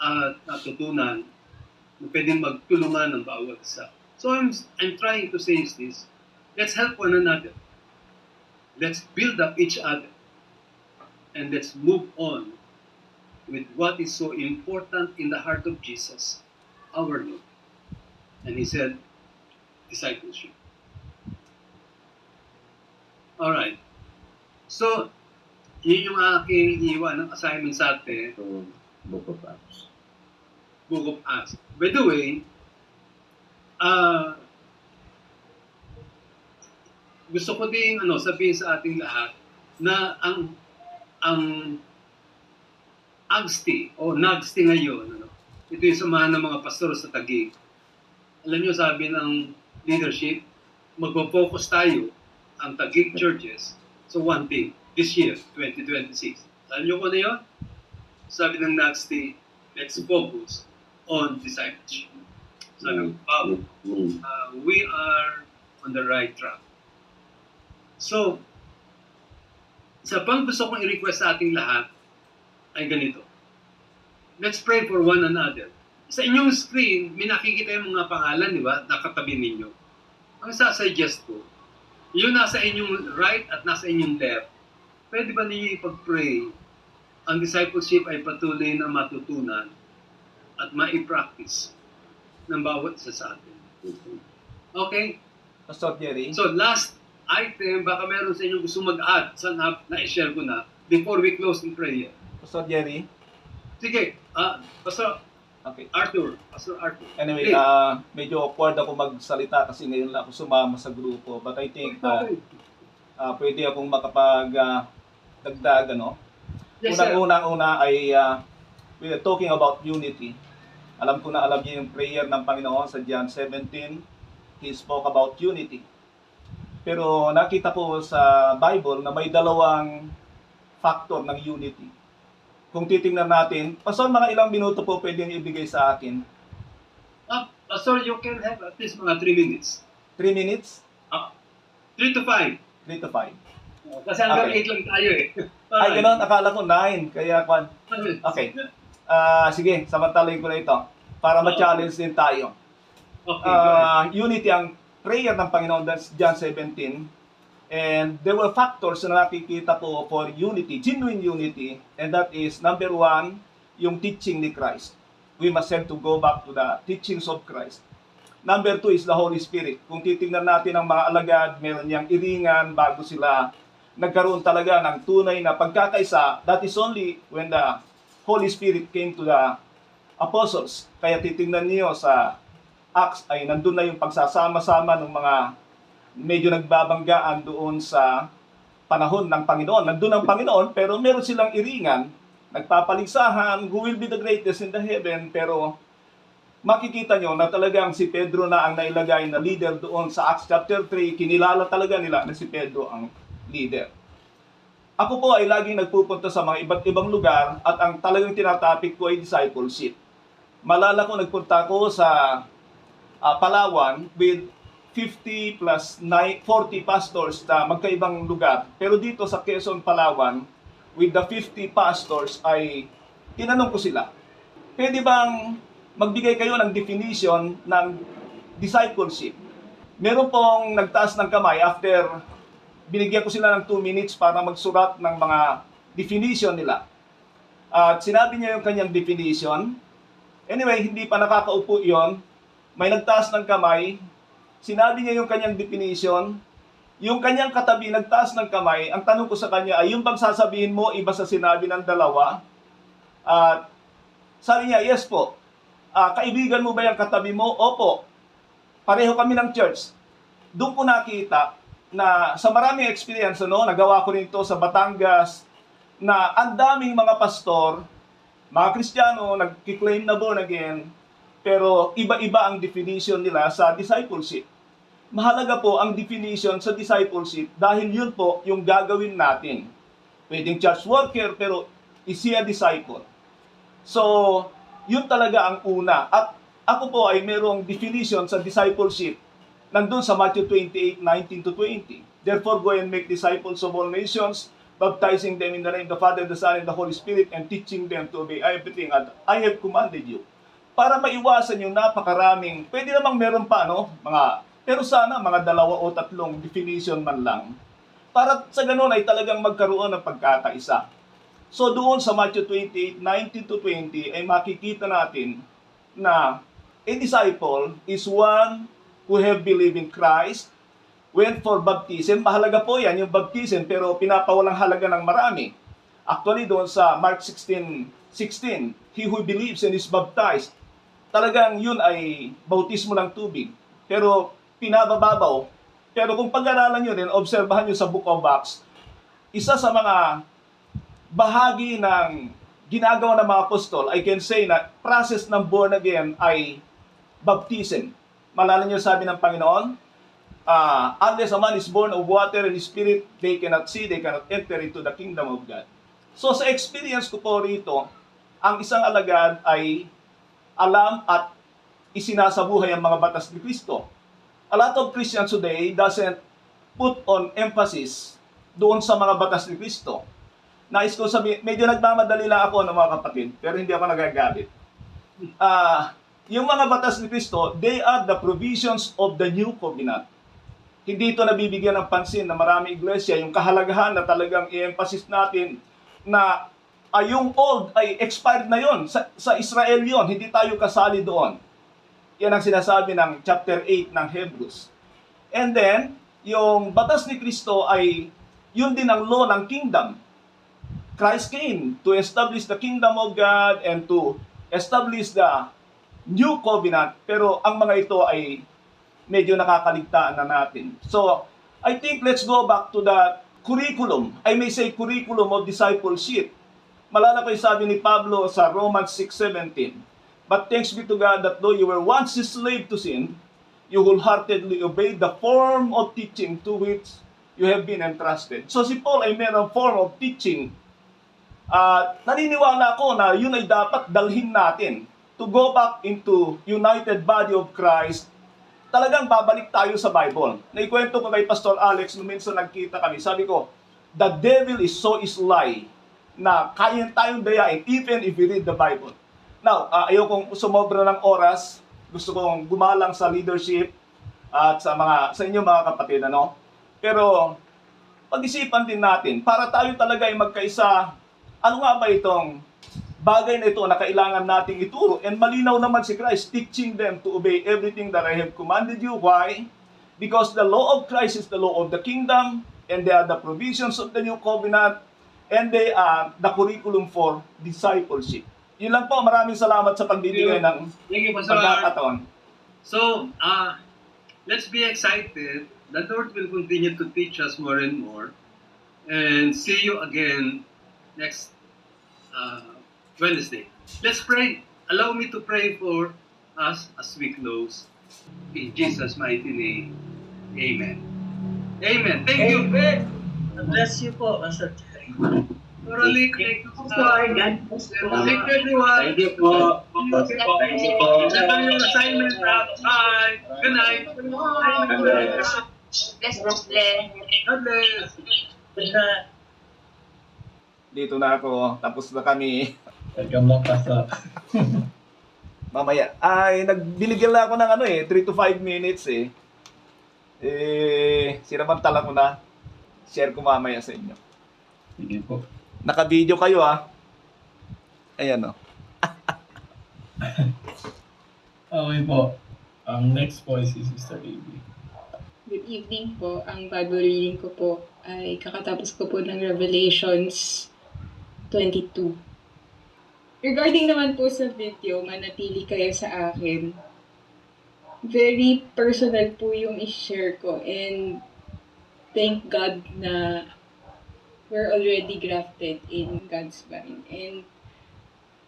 S1: at natutunan na pwedeng magtulungan ng bawat isa. So I'm trying to say is this, let's help one another. Let's build up each other. And let's move on with what is so important in the heart of Jesus, our Lord. And he said, discipleship. Alright. So, yun yung aking iwan ng assignment sa atin.
S3: So, Book of Acts.
S1: Book of Acts. By the way, gusto ko din sabihin sa ating lahat na ang AGSTI o NAGSTI ngayon, ito yung samahan ng mga pastor sa Taguig. Alam niyo, sabi ng leadership, magpo-focus tayo ang Taguig churches so one thing, this year, 2026. Alam niyo kung ano yun? Sabi ng NAGSTI, let's focus on discipleship. Sabi wow, we are on the right track. So, isa pang gusto kong i-request sa ating lahat ay ganito. Let's pray for one another. Sa inyong screen, may nakikita yung mga pangalan, di ba? Nakatabi ninyo. Ang sasuggest ko, yung nasa inyong right at nasa inyong left, pwede ba ninyo ipag-pray? Ang discipleship ay patuloy na matutunan at ma-practice ng bawat isa sa atin. Okay?
S4: Pastor Jerry,
S1: So last item, baka meron sa inyo gusto mag-add sa na-share ko na before we close in prayer.
S4: Pastor Jerry,
S1: Sige, Pastor
S4: okay.
S1: Pastor Arthur.
S4: Anyway,
S1: Please.
S4: medyo awkward ako magsalita kasi ngayon lang ako sumama sa grupo. But I think pwede akong makapag-dagdag,
S1: Yes, sir.
S4: Unang-una ay we are talking about unity. Alam ko na alam niyo yung prayer ng Panginoon sa John 17. He spoke about unity. Pero nakita ko sa Bible na may dalawang factor ng unity. Kung titingnan natin, Pastor, mga ilang minuto po pwede niyo ibigay sa akin?
S1: Pastor, you can have at least mga 3 minutes.
S4: 3 minutes?
S1: 3 to 5.
S4: 3 to 5.
S1: Kasi hanggang
S4: Okay.
S1: 8 lang tayo eh.
S4: Ay, gano'n. Akala ko 9. Kaya, Okay. Sige, samantalayin ko na ito. Para ma-challenge din tayo.
S1: Okay, go ahead.
S4: unity ang prayer ng Panginoon, that's John 17. And there were factors na nakikita ko for unity, genuine unity, and that is, number one, yung teaching ni Christ. We must have to go back to the teachings of Christ. Number two is the Holy Spirit. Kung titingnan natin ang mga alagad, meron niyang iringan bago sila nagkaroon talaga ng tunay na pagkakaisa. That is only when the Holy Spirit came to the apostles. Kaya titingnan niyo sa Acts ay nandun na yung pagsasama-sama ng mga medyo nagbabanggaan doon sa panahon ng Panginoon. Nandun ang Panginoon, pero meron silang iringan, nagpapaligsahan, who will be the greatest in the heaven, pero makikita nyo na talagang si Pedro na ang nailagay na leader doon sa Acts chapter 3, kinilala talaga nila na si Pedro ang leader. Ako po ay laging nagpupunta sa mga iba't ibang lugar at ang talagang tinatapik ko ay discipleship. Malala ko nagpunta ko sa Palawan with 50 plus 40 pastors na magkaibang lugar. Pero dito sa Quezon, Palawan, with the 50 pastors ay tinanong ko sila, pwede bang magbigay kayo ng definition ng discipleship? Meron pong nagtaas ng kamay after binigyan ko sila ng 2 minutes para magsurat ng mga definition nila. At sinabi niya yung kanyang definition. Anyway, hindi pa nakakaupo yon. May nagtaas ng kamay. Sinabi niya yung kanyang definition. Yung kanyang katabi nagtaas ng kamay. Ang tanong ko sa kanya ay, yung bang sasabihin mo, iba sa sinabi ng dalawa? At sabi niya, yes po. Kaibigan mo ba yung katabi mo? Opo. Pareho kami ng church. Doon ko nakita na sa maraming experience, nagawa ko rin ito sa Batangas, na ang daming mga pastor, mga Kristiyano, nagkiklaim na born again, pero iba-iba ang definition nila sa discipleship. Mahalaga po ang definition sa discipleship dahil yun po yung gagawin natin. Pwedeng church worker, pero is he a disciple? So, yun talaga ang una. At ako po ay merong definition sa discipleship nandun sa Matthew 28:19-20. Therefore, go and make disciples of all nations, baptizing them in the name of the Father, the Son, and the Holy Spirit, and teaching them to obey everything that I have commanded you. Para maiwasan yung napakaraming, pwede namang meron pa, pero sana mga 2 o 3 definition man lang. Para sa ganun ay talagang magkaroon ng pagkakaisa. So doon sa Matthew 28:19-20 ay makikita natin na a disciple is one who have believed in Christ, went for baptism. Mahalaga po yan, yung baptism, pero pinapawalang halaga ng marami. Actually, doon sa Mark 16:16, he who believes and is baptized, talagang yun ay bautismo ng tubig. Pero pinabababaw. Pero kung pag-aralan nyo rin, obserbahan nyo sa Book of Acts, isa sa mga bahagi ng ginagawa ng mga apostol, I can say na process ng born again ay baptism. Malala nyo sabi ng Panginoon, unless a man is born of water and spirit, they cannot see, they cannot enter into the kingdom of God. So sa experience ko po rito, ang isang alagad ay alam at isinasabuhay ang mga batas ni Kristo. A lot of Christians today doesn't put on emphasis doon sa mga batas ni Kristo. Nais ko sabihin, medyo nagmamadali lang ako ng mga kapatid, pero hindi ako nagagalit. Yung mga batas ni Kristo, they are the provisions of the new covenant. Hindi ito nabibigyan ng pansin na marami iglesia, yung kahalagahan na talagang i-emphasis natin na yung old ay expired na yon. Sa Israel yon, hindi tayo kasali doon. Yan ang sinasabi ng chapter 8 ng Hebrews. And then, yung batas ni Kristo ay yun din ang law ng kingdom. Christ came to establish the kingdom of God and to establish the new covenant. Pero ang mga ito ay medyo nakakaligtaan na natin. So, I think let's go back to the curriculum. I may say curriculum of discipleship. Malala ko yung sabi ni Pablo sa Romans 6:17. But thanks be to God that though you were once a slave to sin, you wholeheartedly obeyed the form of teaching to which you have been entrusted. So si Paul ay mayroong form of teaching. Naniniwala ako na yun ay dapat dalhin natin to go back into united body of Christ. Talagang babalik tayo sa Bible. Naikwento ko kay Pastor Alex nung minsan nagkita kami. Sabi ko, the devil is so sly na kaya tayong dayain even if we read the Bible. Now, ayokong sumobra ng oras. gusto kong gumalang sa leadership at sa inyo mga kapatid, ano? Pero pag-isipan din natin, para tayo talaga ay magkaisa, ano nga ba itong bagay na ito na kailangan nating ituro? And malinaw naman si Christ, teaching them to obey everything that I have commanded you. Why? Because the law of Christ is the law of the kingdom, and they are the provisions of the new covenant, and they are the curriculum for discipleship. Yun lang po, maraming salamat sa pagbibigay ng
S1: Thank you, Pastor.
S4: pagkakataon.
S1: So, let's be excited. The Lord will continue to teach us more and more. And see you again next Wednesday. Let's pray. Allow me to pray for us as we close. In Jesus' mighty name. Amen. Amen. Thank you.
S2: Amen. God bless you po, Pastor Jerry.
S1: Thoroughly. Thank you.
S5: Sorry, God bless you.
S1: Thank you, everyone.
S2: Thank you po.
S1: Thank you po. Ito yung assignment. Bye. Good night.
S7: Bless.
S1: God bless.
S4: Dito na ako, tapos na kami.
S2: Welcome lang, Pastor.
S4: Mamaya. Ay, nagbiligyan na ako ng 3 to 5 minutes eh. Sinamantala ko na. Share ko mamaya sa inyo.
S2: Sige po.
S4: Naka-video kayo Ayan
S2: Okay po. Ang next po is si Sister Baby.
S8: Good evening po. Ang Bible reading ko po ay kakatapos ko po ng Revelations 22. Regarding naman po sa video, manatili kayo sa akin. Very personal po yung i-share ko, and thank God na we're already grafted in God's vine. And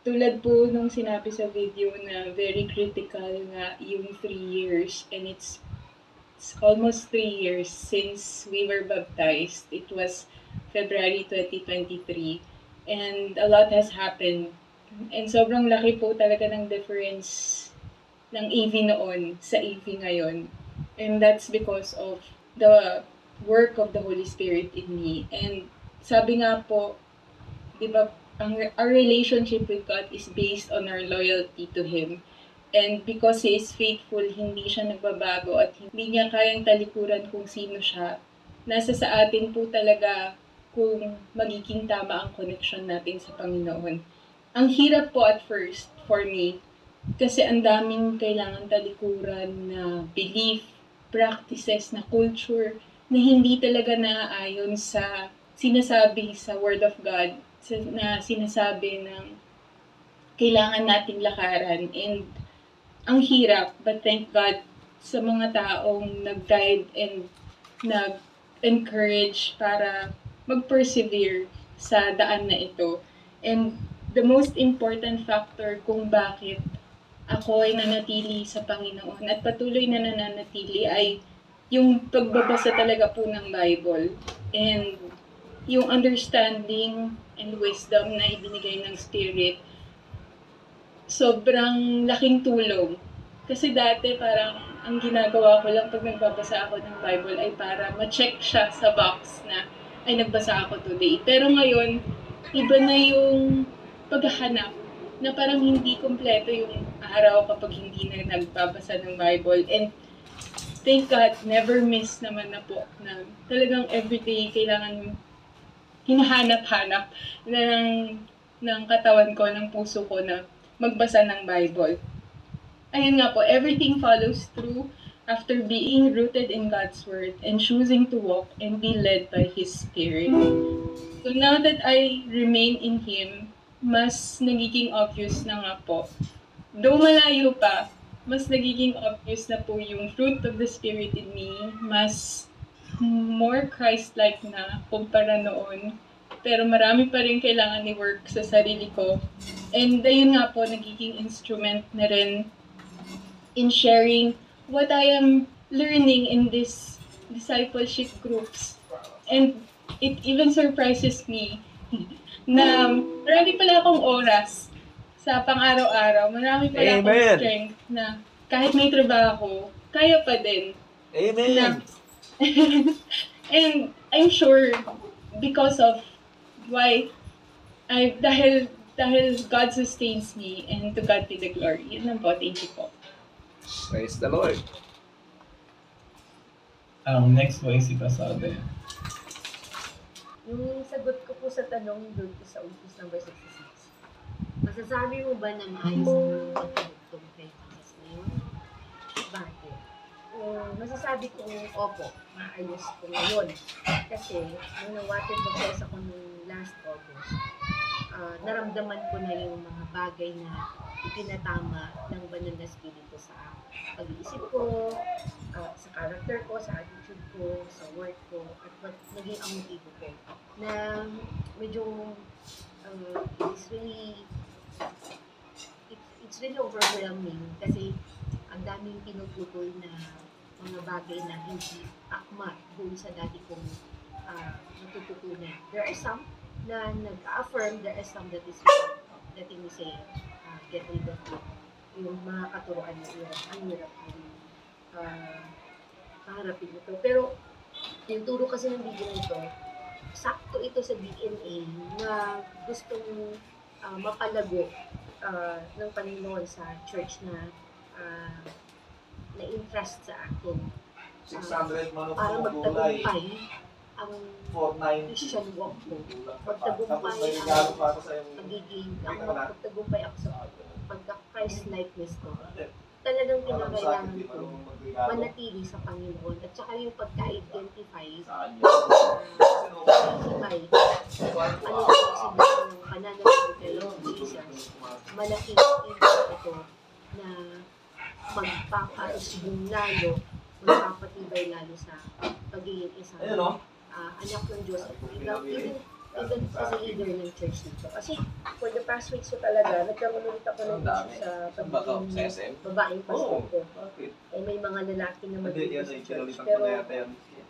S8: tulad po nung sinabi sa video na very critical nga yung 3 years, and it's almost 3 years since we were baptized. It was February 2023, and a lot has happened. And sobrang laki po talaga ng difference ng AV noon sa AV ngayon. And that's because of the work of the Holy Spirit in me. And sabi nga po, di ba, our relationship with God is based on our loyalty to Him. And because He is faithful, hindi siya nagbabago at hindi niya kayang talikuran kung sino siya. Nasa sa atin po talaga kung magiging tama ang connection natin sa Panginoon. Ang hirap po at first for me kasi ang daming kailangan talikuran na belief, practices, na culture na hindi talaga naaayon sa sinasabi sa Word of God, na sinasabi ng kailangan nating lakaran. And ang hirap, but thank God sa mga taong nag-guide and nag-encourage para mag-persevere sa daan na ito. And the most important factor kung bakit ako ay nanatili sa Panginoon at patuloy na nananatili ay yung pagbabasa talaga po ng Bible and yung understanding and wisdom na ibinigay ng Spirit. Sobrang laking tulong. Kasi dati parang ang ginagawa ko lang pag nagbabasa ako ng Bible ay para ma-check siya sa box na ay nagbasa ako today. Pero ngayon, iba na yung paghahanap na parang hindi kompleto yung araw kapag hindi na nagbabasa ng Bible. And thank God, never miss naman na po na talagang everyday kailangan hinahanap-hanap ng katawan ko, ng puso ko na magbasa ng Bible. Ayun nga po, everything follows through after being rooted in God's Word and choosing to walk and be led by His Spirit. So now that I remain in Him, mas nagiging obvious na nga po. Though malayo pa, mas nagiging obvious na po yung fruit of the Spirit in me, mas more Christ-like na kumpara noon. Pero marami pa rin kailangan i-work sa sarili ko. And ayun nga po, nagiging instrument na rin in sharing what I am learning in this discipleship groups. And it even surprises me na marami pala akong oras sa pang-araw-araw. Marami pala akong
S4: Amen.
S8: strength na kahit may trabaho, kaya pa din.
S4: Amen.
S8: And I'm sure because of why dahil God sustains me, and to God be the glory. Yun lang po. Thank you po.
S4: Praise the Lord.
S9: Next po ay si Pasada.
S10: Yung sagot ko po sa tanong doon po sa umpis number 66. Masasabi mo ba na maayos ang pagkabugtong kay Jesus ngayon? Bakit? Masasabi ko, opo, maayos ko ngayon. Kasi, nung na-water baptize ako nung last August, naramdaman ko na yung mga bagay na ipinatama ng banal na spirito sa pag-iisip ko, sa character ko, sa attitude ko, sa work ko, at naging ang motibo ko. Na medyo, it's really overwhelming kasi ang daming pinuputol na mga bagay na hindi akma doon sa dati kong natututunan. There are some na nag-affirm, there are some that is letting me say, get rid of it. Yung mga katuroan na iyan, ang hirap kaharapin ito. Pero yung turo kasi ng video nito, sakto ito sa DNA na gustong mapalago ng Panginoon sa church na na-entrust sa akin.
S4: 600 manok
S10: Para
S4: ng gulay.
S10: magtagumpay ang
S4: 490.
S10: Christian walk ko.
S4: Tapos
S10: Magtagumpay
S4: may
S10: ang
S4: regalo pa ako sa yung
S10: pagiging, ang magtagumpay ako sa pagka-Christ-likeness ko. Talagang pinakailangan ko manatili sa Panginoon. At saka yung pagka-identify ano yung pananampalataya ng Jesus, malaking impact ito na magpapausbong lalo, magpapatibay lalo sa pagiging isang anak ng Diyos. Even as a leader ng church dito. Kasi for the past weeks ko talaga, nagkaroon ulit ako ng issue sa pagiging babaeng pastor ko. Eh, may mga lalaki na magiging sa church. Pero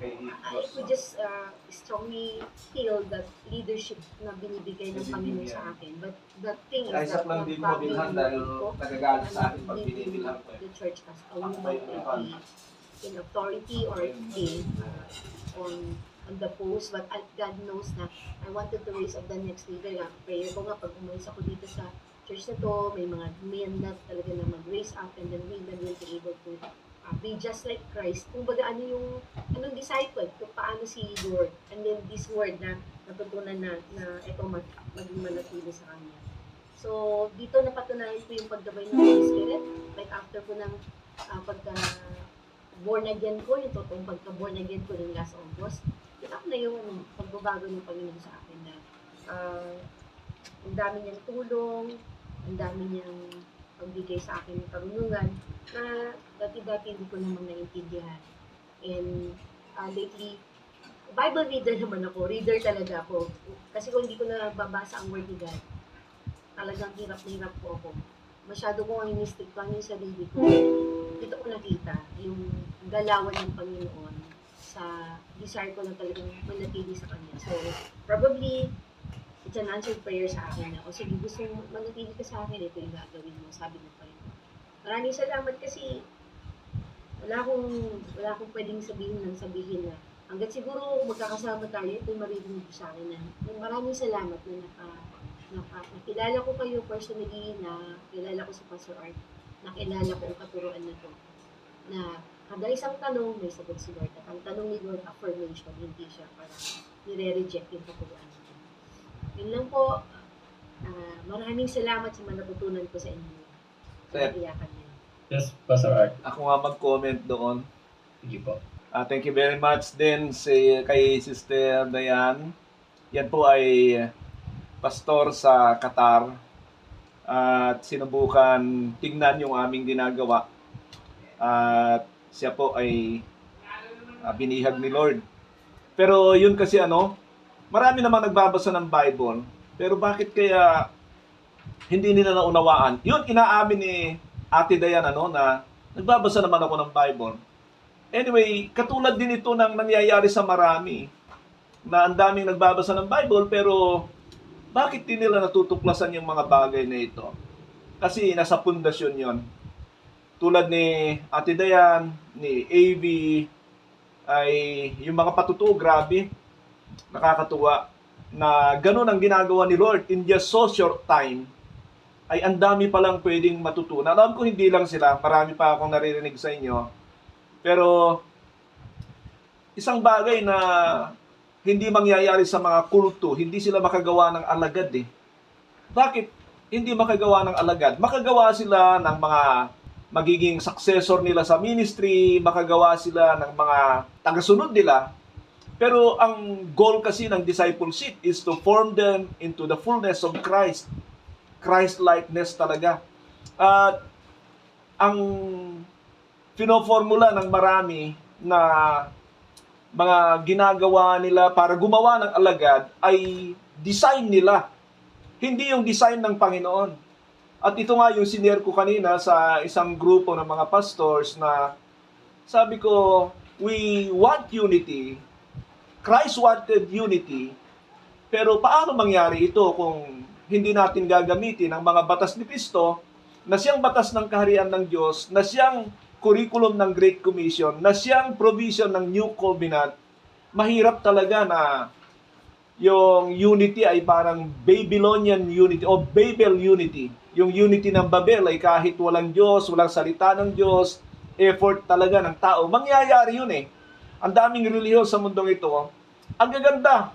S10: I could just strongly feel that leadership na binibigay ng Panginoon sa akin. But the thing is that
S4: nagpapabilhan dahil nagagalit sa akin pag binibilhan ko.
S10: the church as a woman will be in authority or be on the post, but God knows na I wanted to raise up the next leader. Prayer ko nga, pag umalis ako dito sa church na to, may mga men na talaga na mag-raise up and then women will be able to be just like Christ. Kung baga anong disciple, kung paano si Lord, and then this word na natutunan na ito maging manatili sa kanya. So, dito napatunayan ko yung paggabay ng Holy Spirit, like after ko ng born again ko, yung totoong pagka-born again ko ng last August, kita ko na yung pagbabago ng Panginoon sa akin na ang dami niyang tulong, ang dami niyang pagbigay sa akin ng karunungan na dati-dati hindi ko naman naiintindihan. And lately, Bible reader naman ako, reader talaga ako. Kasi kung hindi ko na babasa ang word ni God, talagang hirap na hirap po ako. Masyado ko ang inistikpan yung sarili ko. Dito ko nakita yung galawan ng Panginoon sa desire ko na talagang manatili sa Kanya. So, probably, it's an answered prayer sa akin na, o sige, gusto mo manatili ka sa akin, ito yung gagawin mo, sabi ng Panginoon. Maraming salamat kasi wala akong pwedeng sabihin na hanggat siguro magkakasama tayo, ito maririnig ko sa akin na maraming salamat na nakilala ko kayo personally, na kilala ko si Pastor Art, nakilala ko ang katuruan na to, na kada isang tanong may sagot si Lord, at ang tanong ni Lord, affirmation, hindi siya para nire-reject yung katuruan natin. Yun lang po, maraming salamat sa mga natutunan ko sa inyo.
S4: Sir.
S10: Iyakan niya.
S9: Yes, Pastor Art.
S4: Ako nga mag-comment doon.
S9: Sige po.
S4: Thank you very much din kay Sister Dayan. Yan po ay pastor sa Qatar at sinubukan tingnan yung aming ginagawa. At siya po ay binihag ni Lord. Pero yun kasi marami namang nagbabasa ng Bible, pero bakit kaya hindi nila naunawaan? Yun, inaamin ni Ate Dayan na nagbabasa naman ako ng Bible. Anyway, katulad din ito ng nangyayari sa marami, na ang daming nagbabasa ng Bible, pero bakit din nila natutuklasan yung mga bagay na ito? Kasi nasa pundasyon yon. Tulad ni Ate Dayan, ni AV, ay yung mga patutuo, grabe, nakakatuwa, na ganun ang ginagawa ni Lord in just so short time. ay ang dami palang pwedeng matutunan. Alam ko hindi lang sila, marami pa akong naririnig sa inyo. Pero isang bagay na hindi mangyayari sa mga kulto, hindi sila makagawa ng alagad eh. Bakit hindi makagawa ng alagad? Makagawa sila ng mga magiging successor nila sa ministry, makagawa sila ng mga tagasunod nila. Pero ang goal kasi ng discipleship is to form them into the fullness of Christ. Christ-likeness talaga. At ang pinoformula ng marami na mga ginagawa nila para gumawa ng alagad ay design nila. Hindi yung design ng Panginoon. At ito nga yung sinare ko kanina sa isang grupo ng mga pastors na sabi ko, we want unity. Christ wanted unity. Pero paano mangyari ito kung hindi natin gagamitin ang mga batas ni Kristo na siyang batas ng kaharian ng Diyos, na siyang curriculum ng Great Commission, na siyang provision ng New Covenant? Mahirap talaga na yung unity ay parang Babylonian unity o Babel unity. Yung unity ng Babel ay kahit walang Diyos, walang salita ng Diyos, effort talaga ng tao. Mangyayari yun eh. Ang daming relihiyon sa mundong ito. Ang gaganda.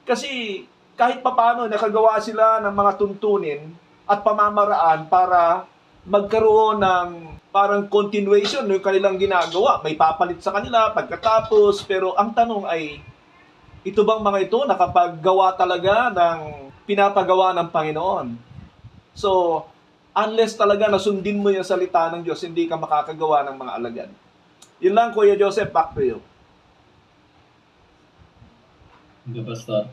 S4: Kasi kahit papano nakagawa sila ng mga tuntunin at pamamaraan para magkaroon ng parang continuation ng kanilang ginagawa. May papalit sa kanila pagkatapos. Pero ang tanong ay, ito bang mga ito nakapaggawa talaga ng pinapagawa ng Panginoon? So, unless talaga nasundin mo yung salita ng Diyos, hindi ka makakagawa ng mga alagad. Yun lang, Kuya Joseph, back to you.
S9: Hindi, Pastor.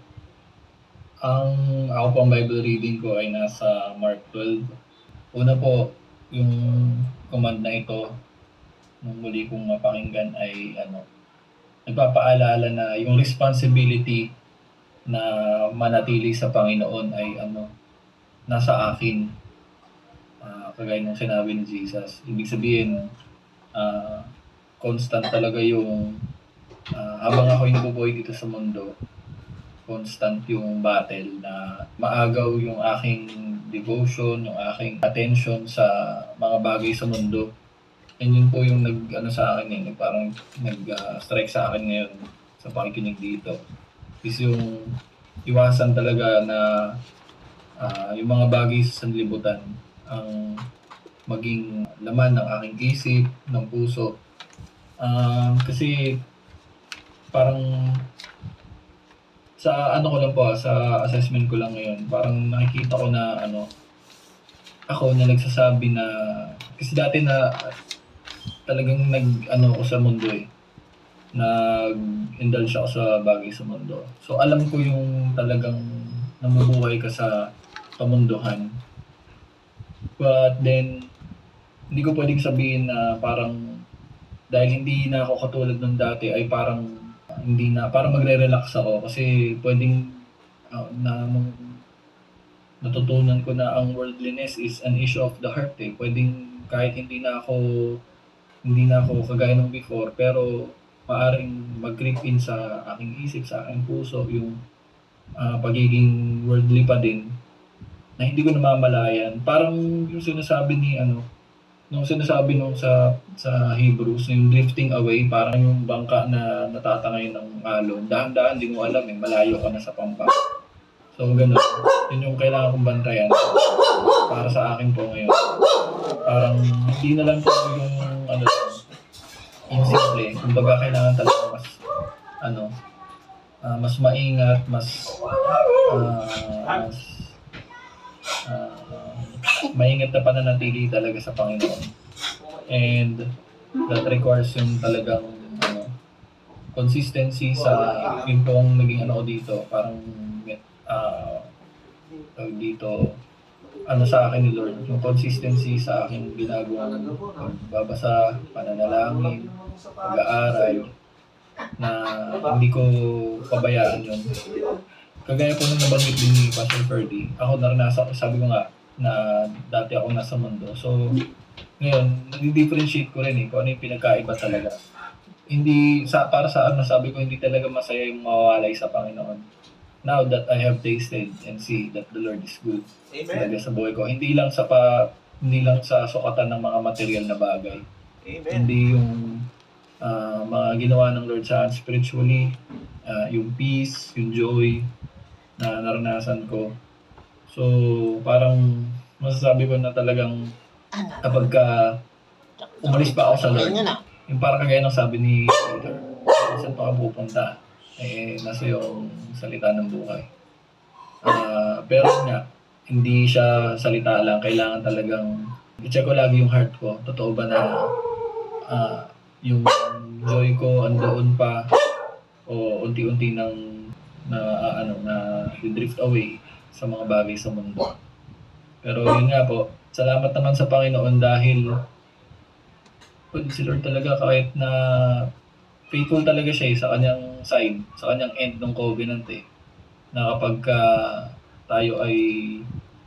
S9: Ako pong Bible reading ko ay nasa Mark 12. Una po, yung command na ito, nung muli kong mapakinggan ay nagpapaalala na yung responsibility na manatili sa Panginoon ay nasa akin. Kagaya ng sinabi ni Jesus. Ibig sabihin, constant talaga yung habang ako'y nabubuhay dito sa mundo, constant yung battle na maagaw yung aking devotion, yung aking attention sa mga bagay sa mundo. And yun po yung sa akin parang nag-strike sa akin ngayon sa pakikinig dito. Is yung iwasan talaga na yung mga bagay sa sanlibutan ang maging laman ng aking isip, ng puso. Kasi parang sa ko lang po, sa assessment ko lang ngayon, parang nakikita ko na ako na nagsasabi na, kasi dati na talagang ako sa mundo nag-indulge ako sa bagay sa mundo. So alam ko yung talagang namubuhay ka sa kamunduhan. But then, hindi ko pwedeng sabihin na parang dahil hindi na ako katulad ng dati ay parang hindi na, parang magre-relax ako kasi pwedeng nung natutunan ko na ang worldliness is an issue of the heart eh. Pwedeng kahit hindi na ako kagaya ng before, pero maaring mag-creep in sa aking isip, sa aking puso yung pagiging worldly pa din na hindi ko namamalayan. Parang yung sinasabi ni nung sinasabi nung sa Hebrews, yung drifting away, parang yung bangka na natatangay ng alon. Dahan-dahan, di mo alam malayo ka na sa pampa. So, ganun. Yun yung kailangan kong bantayan para sa akin po ngayon. Parang hindi na lang po yung yung simple. Kumbaga, kailangan talaga mas maingat, mas maingat na pananatili talaga sa Panginoon. And that requires yung talagang consistency sa yung pong naging dito. Parang dito sa akin ni Lord, yung consistency sa aking ginagawang pagbabasa, pananalangin, pag-aaral, na hindi ko pabayaan yun. Kagaya po nung nabanggit din ni Pastor Ferdy, ako naranasan, sabi ko nga, na dati ako nasa mundo. So, ngayon, nadi-differentiate ko rin kung ano yung pinagkaiba talaga. Hindi, para sa sabi ko, hindi talaga masaya yung mawawalay sa Panginoon. now that I have tasted and see that the Lord is good talaga
S4: Amen.
S9: sa buhay ko. Hindi lang sa sukatan ng mga material na bagay.
S4: Amen.
S9: Hindi yung mga ginawa ng Lord sa akin spiritually, yung peace, yung joy na naranasan ko. So, parang masasabi ko na talagang kapag umalis pa ako sa Lord, yung parang kagaya ng sabi ni Peter, saan pa ka pupunta? Nasa yung salita ng buhay. Pero nga, hindi siya salita lang. Kailangan talagang i-check ko lagi yung heart ko. Totoo ba na yung joy ko andoon pa o unti-unti nang na drift away sa mga bagay sa mundo. Pero yun nga po, salamat naman sa Panginoon dahil si Lord talaga kahit na faithful talaga siya sa kanyang side, sa kanyang end ng covenant na kapag tayo ay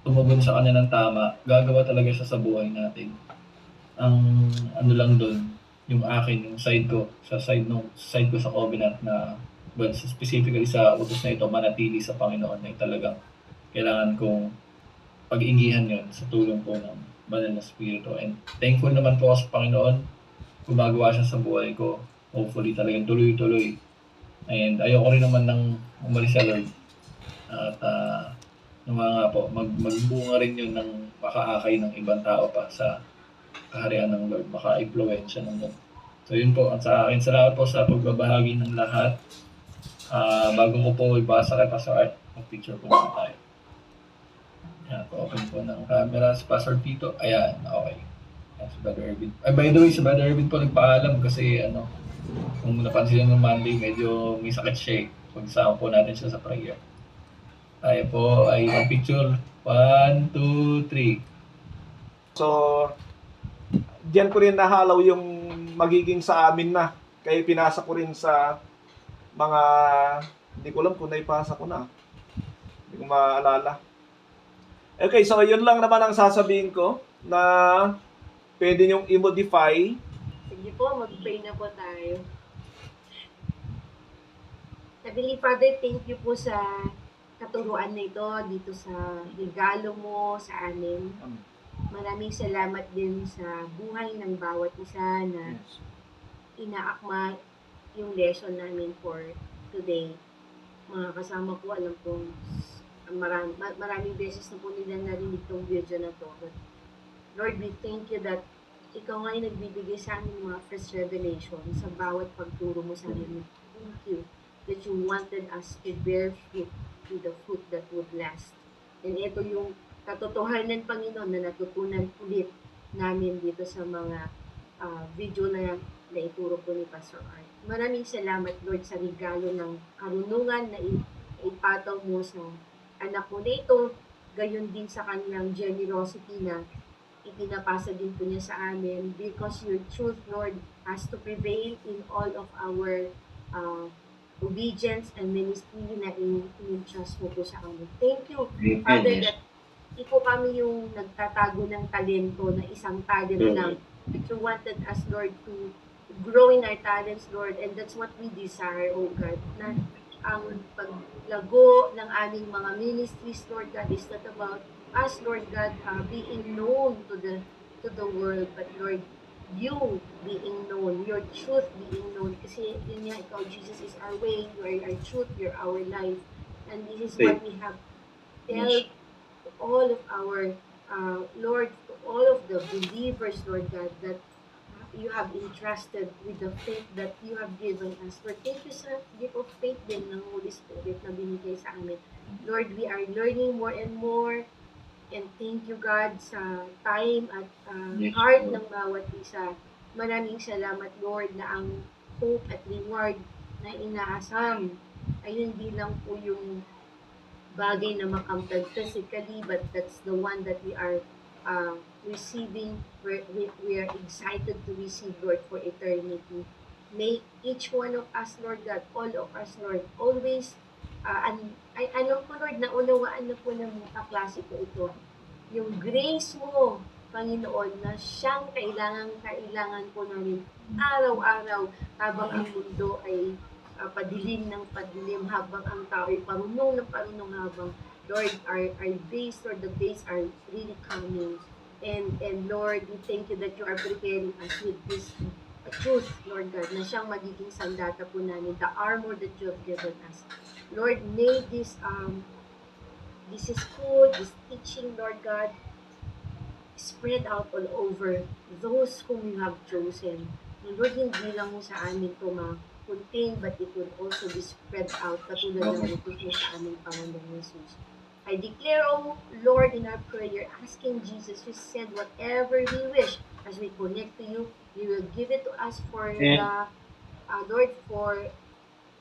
S9: tumugon sa kanya ng tama, gagawa talaga siya sa buhay natin. Ang ano lang doon, yung akin, yung side ko, side ko sa covenant na, well, specifically sa utos na ito, manatili sa Panginoon na talagang kailangan kong pag-inggihan yon sa tulong po ng Banal na Espiritu. And thankful naman po ako sa Panginoon, gumagawa siya sa buhay ko. Hopefully talagang tuloy-tuloy. And ayoko rin naman nang umalis sa Lord. At nga po, magbunga rin yun ng makaakay ng ibang tao pa sa kaharian ng Lord, maka-influensya ng Lord. So yun po, at sa akin, salamat po sa pagbabahagi ng lahat. Bago ko po ibasa kay Pastor Art, mag-picture po muna tayo. Yan, open po ng camera si Pastor Tito. Ayan, okay. Yan, si Brother Erwin. By the way, si Brother Erwin po nagpaalam kasi kung napansin nyo ng Monday, medyo may sakit siya Pagsama po natin siya sa prayer. Tayo po ay mag-picture. 1, 2, 3.
S4: So, diyan ko rin nahalaw yung magiging sa amin na. Kaya pinasa ko rin sa mga, hindi ko alam kung naipasa ko na. Hindi ko maalala. Okay, so yun lang naman ang sasabihin ko na pwede nyong i-modify.
S10: Sige po, mag-pray na po tayo. Heavenly Father, thank you po sa katuruan na ito dito sa regalo mo sa amin. Maraming salamat din sa buhay ng bawat isa na inaakma yung lesson namin for today. Mga kasama ko, alam kong maraming beses na po nila narinig tong video na to. But Lord, we thank you that ikaw nga yung nagbibigay sa amin mga first revelation sa bawat pagturo mo sa amin. Thank you that you wanted us to bear fruit, to the fruit that would last. And ito yung katotohanan, Panginoon, na natutunan ulit namin dito sa mga video na ituro po ni Pastor Art. Maraming salamat, Lord, sa regalo ng karunungan na ipataw mo sa anak mo na ito, gayon din sa kanyang generosity na ipinapasa din po niya sa amin because your truth, Lord, has to prevail in all of our obedience and ministry na in-entrust mo po sa amin. Thank you, Father, that ito kami yung nagtatago ng talento na isang talent lang. That you wanted us, Lord, to grow in our talents, Lord, and that's what we desire, oh God, na ang paglago ng aming mga ministries, Lord God, is not about us, Lord God, being known to the world, but Lord, you being known, your truth being known. Kasi yun nga, ikaw, Jesus, is our way, you are our truth, you're our life. And this is what we have tell to all of our, Lord, to all of the believers, Lord God, that you have entrusted with the faith that you have given us. Lord, thank you sa gift of faith din ng Holy Spirit na binigay sa amin. Lord, we are learning more and more. And thank you, God, sa time at heart ng bawat isa. Maraming salamat, Lord, na ang hope at reward na inaasam ay hindi lang po yung bagay na makamtad physically, but that's the one that we are receiving, we are excited to receive, Lord, for eternity. May each one of us, Lord God, all of us, Lord, always, alam ko, Lord, naunawaan na po ng mga klase ko ito. Yung grace mo, Panginoon, na siyang kailangan po namin araw-araw habang ang mundo ay padilim ng padilim habang ang tao ay parunong ng parunong habang Lord, our days, Lord, the days are really coming. And Lord, we thank you that you are preparing us with this truth, Lord God, na siyang magiging sandata po namin, the armor that you have given us. Lord, may this school, this teaching, Lord God, spread out all over those whom you have chosen. Lord, hindi lang mo sa amin ito ma-contain, but it will also be spread out katulad ng utos mo sa aming Panginoong Jesus. I declare, oh Lord, in our prayer, asking Jesus to send whatever we wish as we connect to you. You will give it to us for the, Lord, for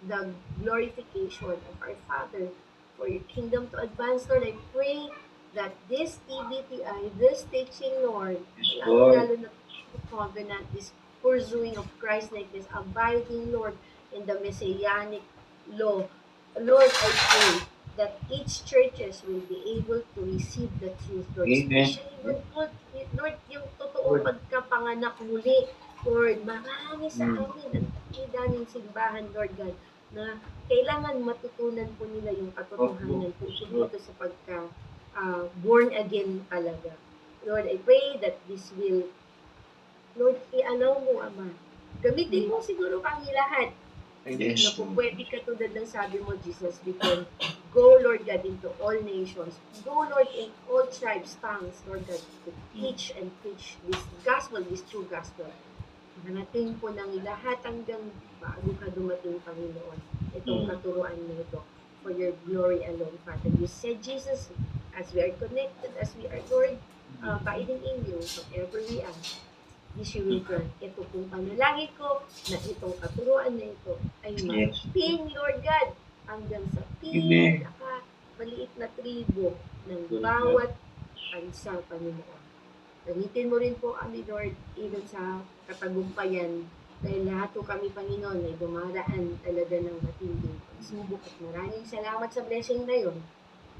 S10: the glorification of our Father, for your kingdom to advance, Lord. I pray that this TBTI, this teaching, Lord, lalo na covenant, this pursuing of Christ-likeness, abiding, Lord, in the Messianic law. Lord, I pray that each churches will be able to receive the truth, Lord. Especially, Lord, yung totoo pagkapanganak muli, Lord, marami sa amin, ang daming simbahan, Lord God, na kailangan matutunan po nila yung katotohanan tungkol dito sa pagka born again talaga. Lord, I pray that this will, Lord, i-allow mo, Ama. Gamitin mo siguro kami lahat. Na po pwede katulad ng sabi mo, Jesus, we can go, Lord God, into all nations. Go, Lord, in all tribes, tongues, Lord God, to teach and preach this gospel, this true gospel. Hanating po ng lahat hanggang bago ka dumating, Panginoon, itong katuruan na ito for your glory alone, Father. You said, Jesus, as we are connected, as we are, Lord, abiding in you, whatever we are, this you will grant. Ito pong panalangin ko na itong katuruan na ito ay mag-ping, Lord God, hanggang sa maliit na tribo ng bawat bansa, Panginoon. Gamitin mo rin po kami, Lord, even sa katagumpayan, dahil lahat po kami, Panginoon, ay dumaraan talaga ng matinding pagsubok. At maraming salamat sa blessing na yun.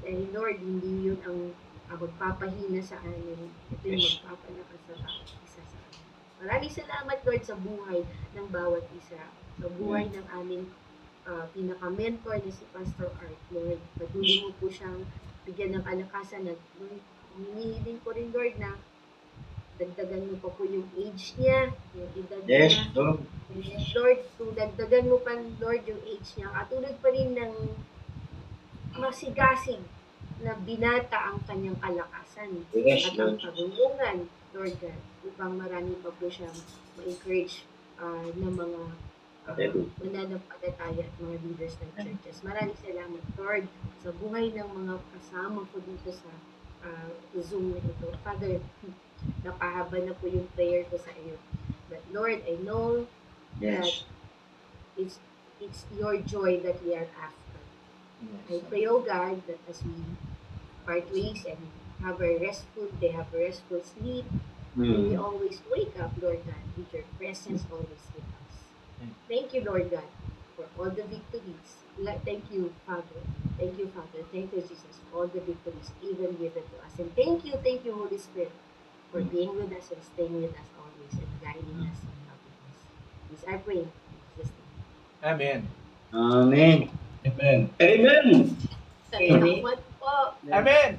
S10: Dahil, Lord, hindi yun ang magpapahina sa amin. Ito yung magpapalakas sa bawat isa sa amin. Maraming salamat, Lord, sa buhay ng bawat isa. Sa buhay ng aming pinaka-mentor na si Pastor Art, Lord. Patuloy mo po siyang bigyan ng kalakasan at, Lord, hinihiling ko rin, Lord, na dagdagan mo pa po yung age niya, yung edad niya. Lord, kung dagdagan mo pa, Lord, yung age niya, katulad pa rin ng masigasig na binata ang kanyang kalakasan at ang karunungan, Lord God, upang marami pa po siyang ma-encourage ng mga mananampalataya at mga leaders ng churches. Maraming salamat, Lord, sa buhay ng mga kasama ko dito sa Zoom na ito. Father, napahaba na po yung prayer ko sa iyo. But Lord, I know that it's your joy that we are after. I pray, oh God, that as we part ways and have a restful sleep, may we always wake up, Lord God, with your presence always with us. Thank you, Lord God, for all the victories. Thank you, Father. Thank you, Father. Thank you, Jesus, for all the victories even given to us. And thank you, Holy Spirit, for being with us and staying with us always and guiding us and helping us. This I pray in Jesus' name.
S4: Amen.
S9: Amen.
S2: Amen.
S10: Salamat po.
S4: Amen.